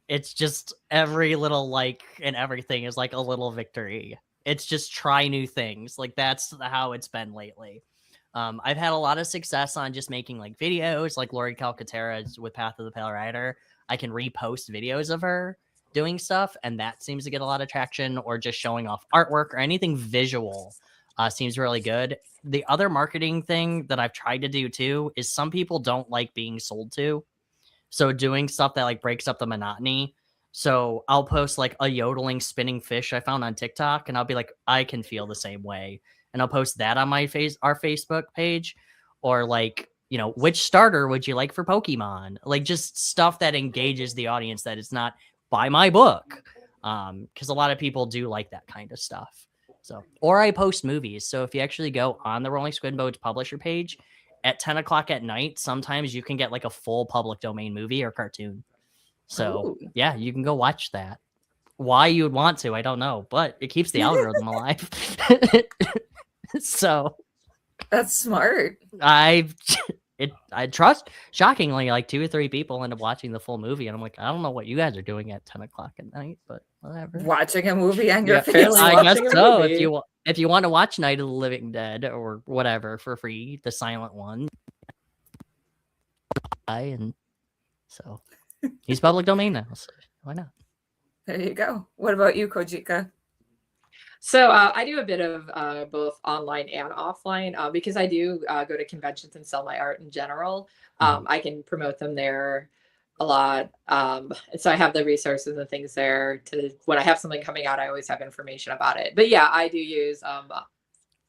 it's just every little like and everything is like a little victory. It's just try new things. Like that's how it's been lately. I've had a lot of success on just making like videos, like Lori Calcaterra with Path of the Pale Rider. I can repost videos of her doing stuff, and that seems to get a lot of traction, or just showing off artwork or anything visual seems really good. The other marketing thing that I've tried to do too is some people don't like being sold to. So doing stuff that like breaks up the monotony. So I'll post like a yodeling spinning fish I found on TikTok, and I'll be like, I can feel the same way. And I'll post that on our Facebook page, or like, which starter would you like for Pokemon? Like just stuff that engages the audience, that it's not buy my book. Because a lot of people do like that kind of stuff. So, or I post movies. So if you actually go on the Rolling Squid Bones publisher page at 10 o'clock at night, sometimes you can get like a full public domain movie or cartoon. So yeah, you can go watch that. Why you would want to, I don't know, but it keeps the algorithm alive. So that's smart. I trust shockingly like 2 or 3 people end up watching the full movie, and I'm like, I don't know what you guys are doing at 10 o'clock at night, but whatever. Watching a movie on your Yeah, face. apparently I guess watching a so. movie. If you want to watch Night of the Living Dead or whatever for free, the silent one, and so he's public domain now. So why not? There you go. What about you, Kojika? So I do a bit of both online and offline because I do go to conventions and sell my art in general. I can promote them there a lot. And so I have the resources and things there to, when I have something coming out, I always have information about it. But yeah, I do use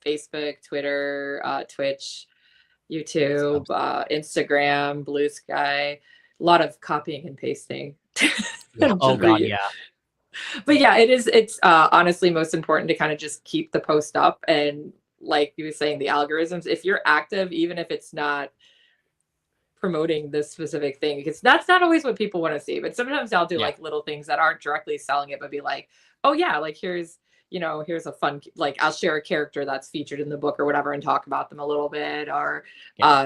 Facebook, Twitter, Twitch, YouTube, Instagram, Blue Sky, a lot of copying and pasting. Yeah. Oh god, yeah. But yeah, it's honestly most important to kind of just keep the post up, and like you were saying, the algorithms, if you're active, even if it's not promoting this specific thing, because that's not always what people want to see, but sometimes I'll do like little things that aren't directly selling it, but be like, oh yeah, like here's a fun, like I'll share a character that's featured in the book or whatever and talk about them a little bit, or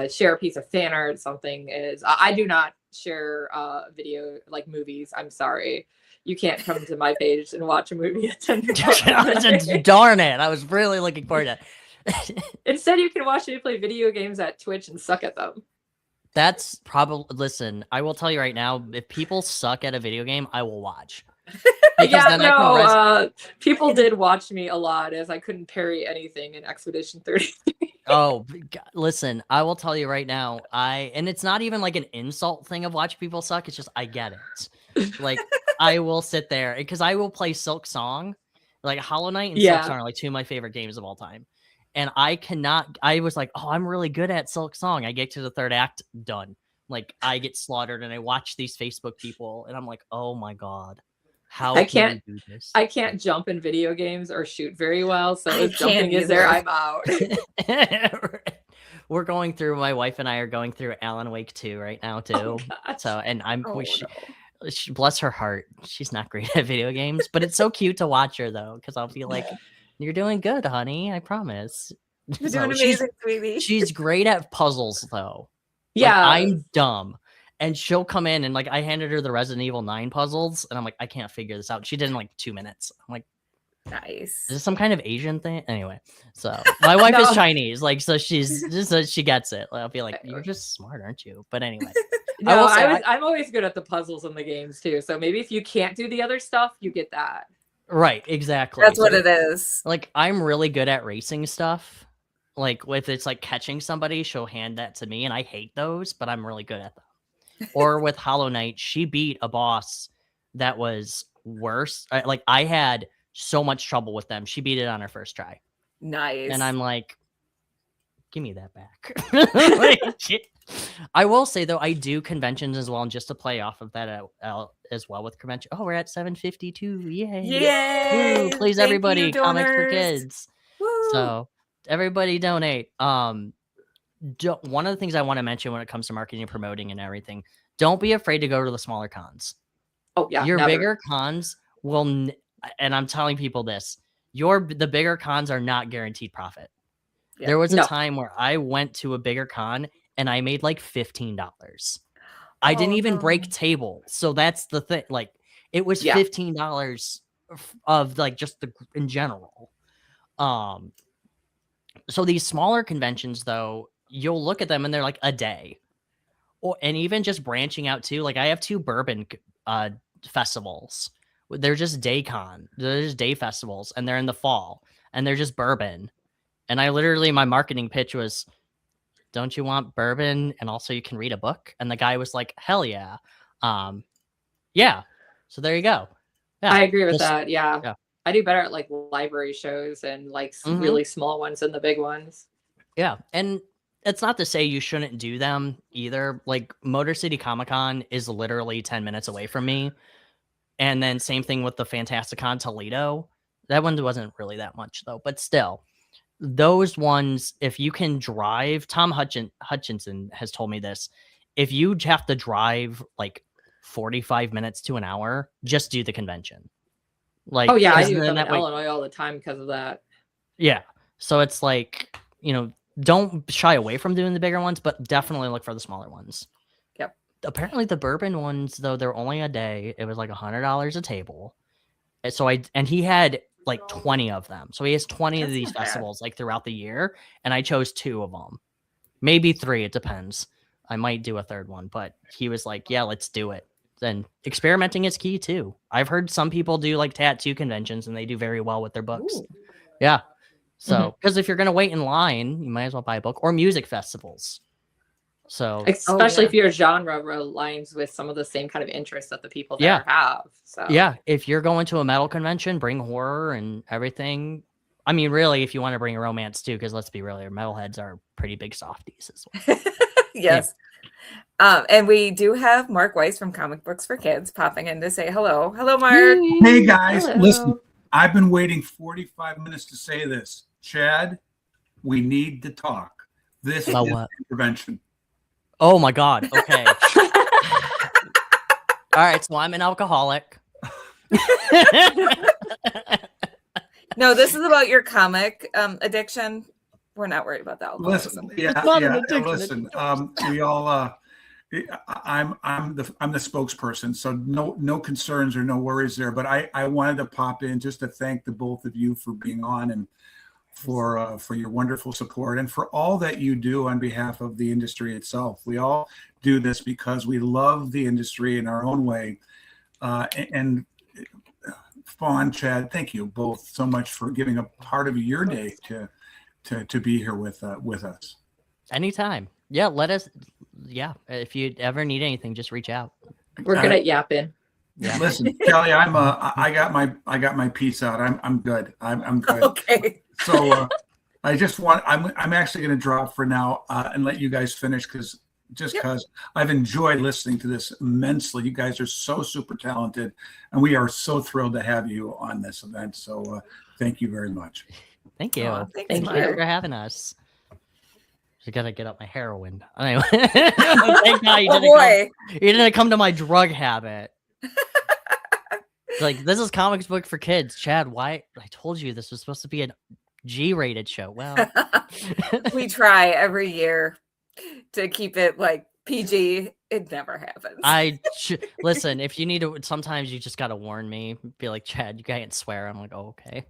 share a piece of fan art. Something is, I do not share video, like movies. I'm sorry. You can't come to my page and watch a movie at 10 Darn it. I was really looking forward to it. Instead, you can watch me play video games at Twitch and suck at them. That's probably, listen, I will tell you right now, if people suck at a video game, I will watch. People did watch me a lot as I couldn't parry anything in Expedition 33. Oh, listen, I will tell you right now, and it's not even like an insult thing of watching people suck, it's just I get it. Like, I will sit there, because I will play Silk Song, like Hollow Knight and Silk Song are like 2 of my favorite games of all time. And I was like, oh, I'm really good at Silk Song. I get to the 3rd act, done. Like, I get slaughtered, and I watch these Facebook people, and I'm like, oh my god. How can you do this? I can't jump in video games or shoot very well, so if jumping is there, I'm out. We're going through, my wife and I are going through Alan Wake 2 right now too. So, and bless her heart, she's not great at video games, but it's so cute to watch her though, because I'll be like, you're doing good, honey, I promise. You're doing amazing, sweetie. She's great at puzzles though. Yeah, like, I'm dumb. And she'll come in and like I handed her the Resident Evil 9 puzzles, and I'm like, I can't figure this out. She did in like 2 minutes. I'm like, nice. Is this some kind of Asian thing? Anyway, so my wife is Chinese, like, so she's just she gets it. I'll be like, you're just smart, aren't you? But anyway, I'm always good at the puzzles in the games too. So maybe if you can't do the other stuff, you get that. Right, exactly. That's what it is. Like, I'm really good at racing stuff. Like, if it's like catching somebody, she'll hand that to me, and I hate those, but I'm really good at them. Or with Hollow Knight, she beat a boss that was worse. Like, I had so much trouble with them. She beat it on her first try. Nice. And I'm like, give me that back. Like, shit. I will say, though, I do conventions as well, and just to play off of that as well with convention. Oh, we're at 752. Yay. Yay. Woo, please, everybody, Comics for Kids. Woo. So, everybody donate. One of the things I want to mention when it comes to marketing and promoting and everything, don't be afraid to go to the smaller cons. Oh yeah, your bigger cons will, and I'm telling people this, the bigger cons are not guaranteed profit. Yeah. There was a time where I went to a bigger con and I made like $15. I didn't even break table, so that's the thing. Like, it was $15 of like just in general. So these smaller conventions, though, you'll look at them and they're like a day, and even just branching out too. Like, I have 2 bourbon festivals. They're just day festivals, and they're in the fall, and they're just bourbon. And I literally, my marketing pitch was, don't you want bourbon? And also you can read a book. And the guy was like, hell yeah. Yeah. So there you go. Yeah. I agree with that. Yeah. I do better at like library shows and like really small ones than the big ones. Yeah. And it's not to say you shouldn't do them either. Like, Motor City Comic Con is literally 10 minutes away from me. And then same thing with the Fantasticon Toledo. That one wasn't really that much though, but still, those ones, if you can drive, Tom Hutchinson has told me this, if you have to drive like 45 minutes to an hour, just do the convention. Like, oh yeah, I do them in Illinois all the time because of that. Yeah. So it's like, don't shy away from doing the bigger ones, but definitely look for the smaller ones. Yep. Apparently the bourbon ones, though, they're only a day. It was like $100 a table. And so he had like 20 of them. So he has 20 of That's these not bad. festivals like throughout the year. And I chose 2 of them, maybe 3. It depends. I might do a third one, but he was like, yeah, let's do it. Then experimenting is key too. I've heard some people do like tattoo conventions and they do very well with their books. Ooh. Yeah. So, because if you're going to wait in line, you might as well buy a book, or music festivals. So, especially yeah. if your genre aligns with some of the same kind of interests that the people there Yeah. have. So yeah, if you're going to a metal convention, bring horror and everything. I mean, really, if you want to bring a romance too, because let's be real, metalheads are pretty big softies as well. Yes. And we do have Mark Weiss from Comic Books for Kids popping in to say hello. Hello, Mark. Hey guys, Hello. listen, I've been waiting 45 minutes to say this. Chad, we need to talk. This About is what? intervention. Oh my God. Okay. All right. So I'm an alcoholic. No, this is about your comic addiction. We're not worried about that. Listen, listen. We all. I'm the spokesperson, so no concerns or no worries there. But I wanted to pop in just to thank the both of you for being on and for your wonderful support and for all that you do on behalf of the industry itself. We all do this because we love the industry in our own way. And Fawn, Chad, thank you both so much for giving a part of your day to be here with us. Anytime. Yeah, let us. Yeah, if you ever need anything, just reach out. we're good at yapping. Yeah. Listen, Kelly, I got my piece out. I'm good. I'm good. Okay. So I just want. I'm actually going to drop for now and let you guys finish because I've enjoyed listening to this immensely. You guys are so super talented, and we are so thrilled to have you on this event. So thank you very much. Thank you. Aw, thanks, Thank Mark. you. for having us. I gotta get up my heroin. Anyway, thank God Oh boy. you didn't come to my drug habit. Like, this is Comics Book for Kids. Chad, why? I told you this was supposed to be a G-rated show. Well, We try every year to keep it like PG. It never happens. listen. If you need to, sometimes you just gotta warn me. Be like, Chad, you can't swear. I'm like, oh, okay.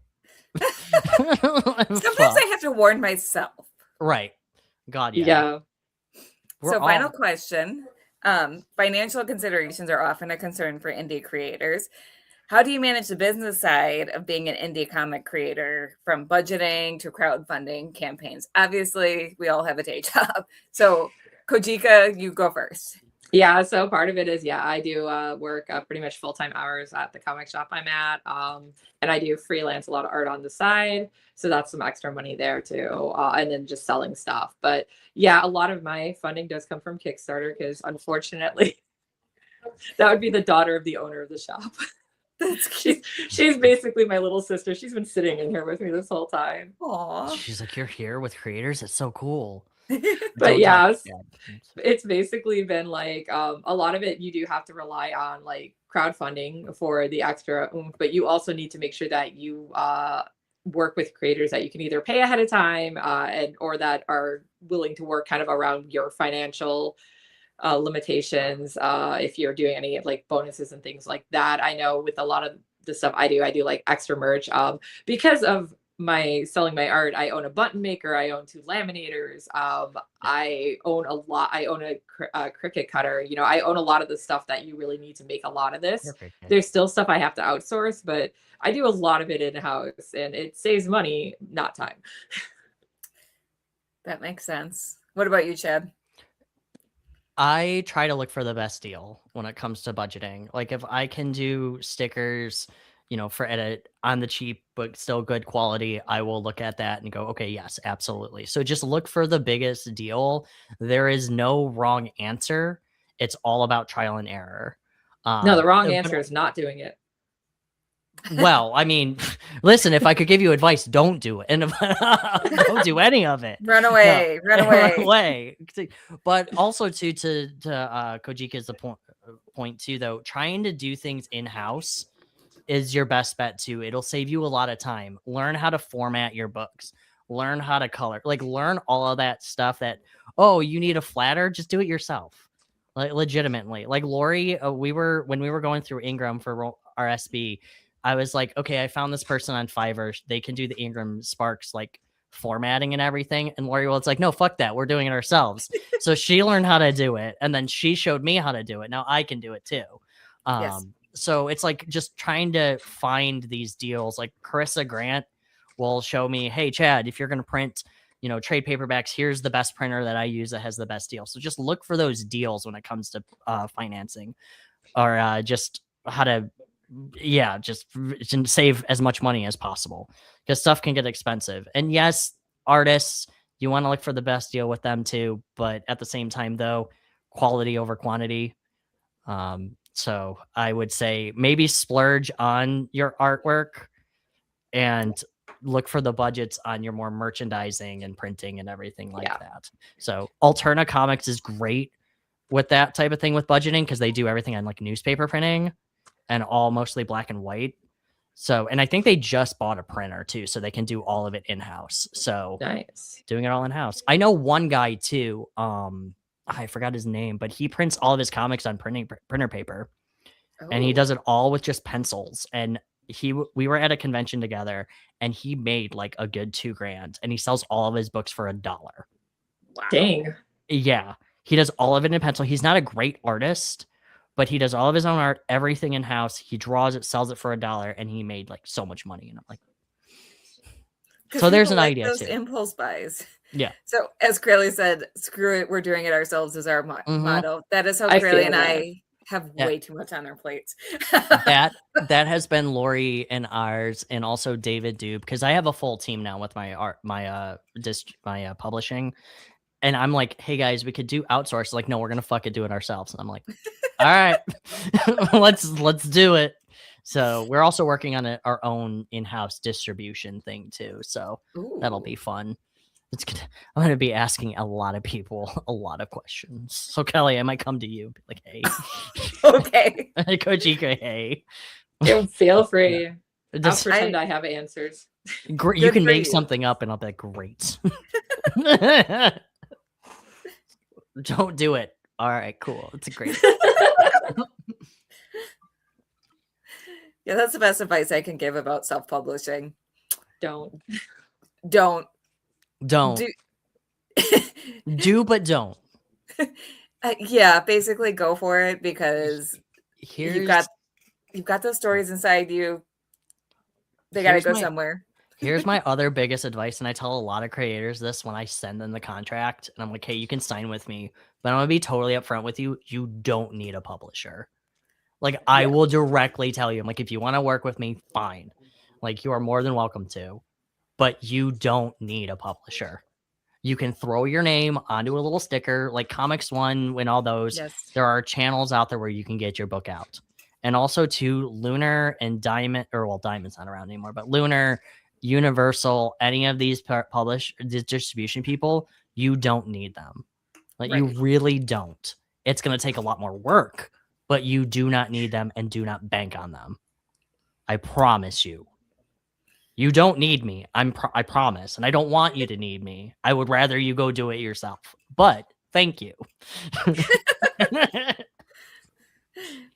Sometimes I have to warn myself. Right. God, yeah. Yeah. We're So, final all- question. Financial considerations are often a concern for indie creators. How do you manage the business side of being an indie comic creator, from budgeting to crowdfunding campaigns? Obviously, we all have a day job. So, Kojika, you go first. Yeah, so part of it is, I do work pretty much full-time hours at the comic shop I'm at. And I do freelance a lot of art on the side. So that's some extra money there too. And then just selling stuff. But yeah, a lot of my funding does come from Kickstarter because unfortunately, that would be the daughter of the owner of the shop. That's cute. She's basically my little sister. She's been sitting in here with me this whole time. Aw. She's like, you're here with creators. It's so cool. But Don't yeah, talk- it's basically been like a lot of it you do have to rely on like crowdfunding for the extra oomph, but you also need to make sure that you work with creators that you can either pay ahead of time or that are willing to work kind of around your financial limitations. If you're doing any like bonuses and things like that. I know with a lot of the stuff I do like extra merch because of my selling my art. I own a button maker. I own 2 laminators. I own a lot. I own a Cricut cutter. I own a lot of the stuff that you really need to make a lot of this. Perfect. There's still stuff I have to outsource, but I do a lot of it in-house and it saves money, not time. That makes sense. What about you, Chad? I try to look for the best deal when it comes to budgeting. Like, if I can do stickers, for edit on the cheap but still good quality, I will look at that and go, okay, yes, absolutely. So just look for the biggest deal. There is no wrong answer. It's all about trial and error. No, the wrong answer is not doing it. Well, I mean, listen, if I could give you advice, don't do it. And don't do any of it. Run away. No. Run away. Run away. But also to Kojika's point too, though, trying to do things in-house is your best bet too. It'll save you a lot of time. Learn how to format your books. learn how to color, like learn all of that stuff that, oh, you need a flatter, just do it yourself. Like legitimately, like Lori, when we were going through Ingram for our SB, I was like, okay, I found this person on Fiverr. They can do the Ingram Sparks like formatting and everything. And Lori, well, it's like, no, fuck that. We're doing it ourselves. So she learned how to do it. And then she showed me how to do it. Now I can do it too. Yes. So it's like just trying to find these deals. Like Carissa Grant will show me, hey, Chad, if you're going to print, trade paperbacks, here's the best printer that I use that has the best deal. So just look for those deals when it comes to financing, or just how to, just save as much money as possible, because stuff can get expensive. And yes, artists, you want to look for the best deal with them too, but at the same time though, quality over quantity. So I would say maybe splurge on your artwork and look for the budgets on your more merchandising and printing and everything like that. So Alterna Comics is great with that type of thing with budgeting, because they do everything on like newspaper printing and all mostly black and white. So, and I think they just bought a printer too, so they can do all of it in-house. So Nice. doing it all in-house. I know one guy too, I forgot his name, but he prints all of his comics on printer paper. And he does it all with just pencils. And we were at a convention together, and he made like a good $2,000, and he sells all of his books for $1. Wow. Dang. Yeah. He does all of it in pencil. He's not a great artist, but he does all of his own art, everything in house. He draws it, sells it for $1, and he made like so much money. And I'm like, so there's an idea those too. Impulse buys. Yeah. So as Crayley said, screw it, we're doing it ourselves is our motto. That is how Crayley and I have way too much on our plates. that has been Lori and ours, and also David Dube, because I have a full team now with my art, my publishing. And I'm like, hey guys, we could do outsource. Like, no, we're gonna fucking do it ourselves. And I'm like, all right, let's do it. So we're also working on our own in-house distribution thing too. So that'll be fun. I'm gonna be asking a lot of people a lot of questions. So Kelly, I might come to you, be like, hey, okay, Kojika, hey. Feel free. I'll Just, pretend I have answers. you can make something up, and I'll be like, great. Don't do it. All right, cool. It's a great. Yeah, that's the best advice I can give about self-publishing. Don't. Do, but don't. Yeah, basically go for it, because you've got those stories inside you. They got to go somewhere. Here's my other biggest advice, and I tell a lot of creators this when I send them the contract, and I'm like, hey, you can sign with me, but I'm gonna be totally upfront with you. You don't need a publisher. Like, I will directly tell you, I'm like, if you want to work with me, fine. Like, you are more than welcome to, but you don't need a publisher. You can throw your name onto a little sticker, like Comics One and all those. Yes. There are channels out there where you can get your book out. And also to Lunar and Diamond, or well, Diamond's not around anymore, but Lunar, Universal, any of these distribution people, you don't need them. Like, you really don't. It's going to take a lot more work, but you do not need them, and do not bank on them. I promise you. You don't need me. I promise. And I don't want you to need me. I would rather you go do it yourself. But thank you.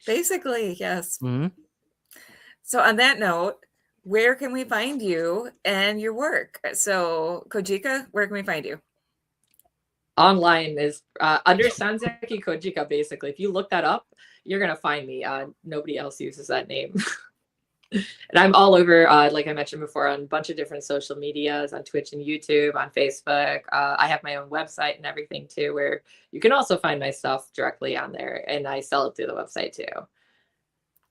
Basically, yes. Mm-hmm. So on that note, where can we find you and your work? So Kojika, where can we find you? Online is under Sanzaki Kojika, basically. If you look that up, you're going to find me. Nobody else uses that name. And I'm all over, like I mentioned before, on a bunch of different social medias, on Twitch and YouTube, on Facebook. I have my own website and everything too, where you can also find my stuff directly on there, and I sell it through the website too.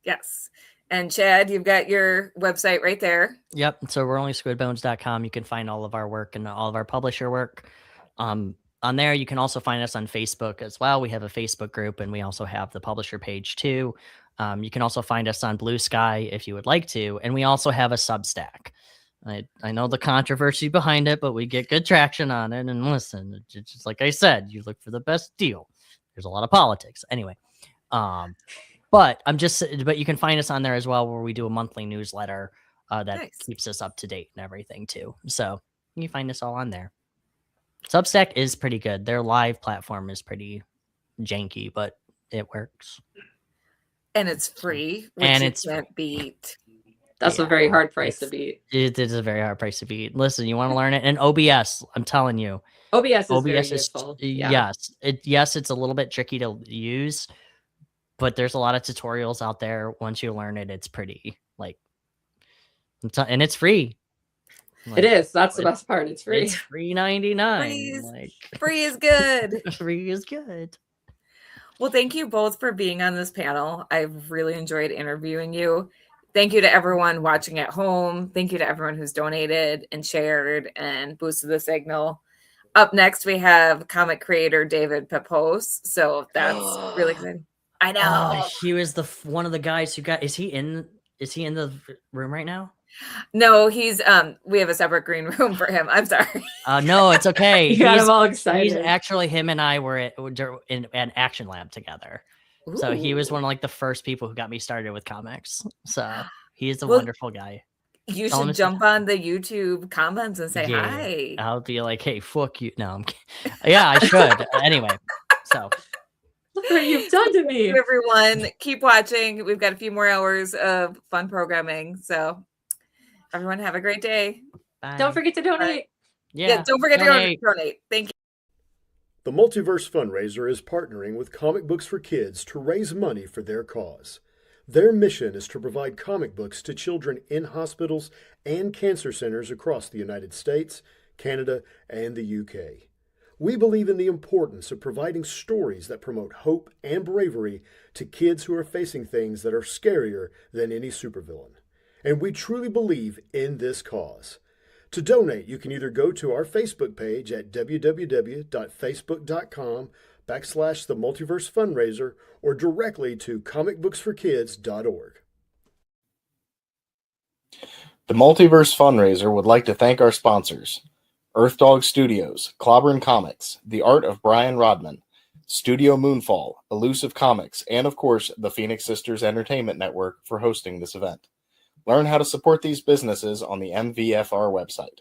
Yes. And Chad, you've got your website right there. Yep. So we're only squidbones.com. You can find all of our work and all of our publisher work. On there, you can also find us on Facebook as well. We have a Facebook group, and we also have the publisher page too. You can also find us on Blue Sky if you would like to. And we also have a Substack. I know the controversy behind it, but we get good traction on it. And listen, it's just like I said, you look for the best deal. There's a lot of politics. Anyway, but you can find us on there as well, where we do a monthly newsletter that keeps us up to date and everything too. So You can find us all on there. Substack is pretty good. Their live platform is pretty janky, but it works. And it's free, which And you it's can't beat. That's a very hard price to beat. It is a very hard price to beat. Listen, you want to learn it? And OBS, I'm telling you. OBS is very OBS useful. Yes. It's a little bit tricky to use, but there's a lot of tutorials out there. Once you learn it, it's pretty and it's free. It is. That's the best part. It's free. It's $3.99. Free is good. Free is good. Well, thank you both for being on this panel. I've really enjoyed interviewing you. Thank you to everyone watching at home. Thank you to everyone who's donated and shared and boosted the signal. Up next, we have comic creator David Pepose. So that's really exciting. I know. Oh, he was one of the guys who got. Is he in the room right now? No, he's we have a separate green room for him. I'm sorry. No, it's okay. You got him all excited. He's actually, him and I were in an Action Lab together. Ooh. So he was one of like the first people who got me started with comics. So he's a wonderful guy. You should jump on the YouTube comments and say Yeah, hi. I'll be like, hey, fuck you. No, I'm kidding. Yeah, I should. Anyway, so Look what you've done to me. Everyone, keep watching. We've got a few more hours of fun programming. So everyone have a great day. bye. Don't forget to donate. Yeah, don't forget to donate. Thank you. The Multiverse Fundraiser is partnering with Comic Books for Kids to raise money for their cause. Their mission is to provide comic books to children in hospitals and cancer centers across the United States, Canada, and the UK. We believe in the importance of providing stories that promote hope and bravery to kids who are facing things that are scarier than any supervillain. And we truly believe in this cause. To donate, you can either go to our Facebook page at www.facebook.com/The Multiverse Fundraiser or directly to comicbooksforkids.org. The Multiverse Fundraiser would like to thank our sponsors: Earth Dog Studios, Clobberin Comics, The Art of Brian Rodman, Studio Moonfall, Elusive Comics, and of course, the Phoenix Sisters Entertainment Network for hosting this event. Learn how to support these businesses on the MVFR website.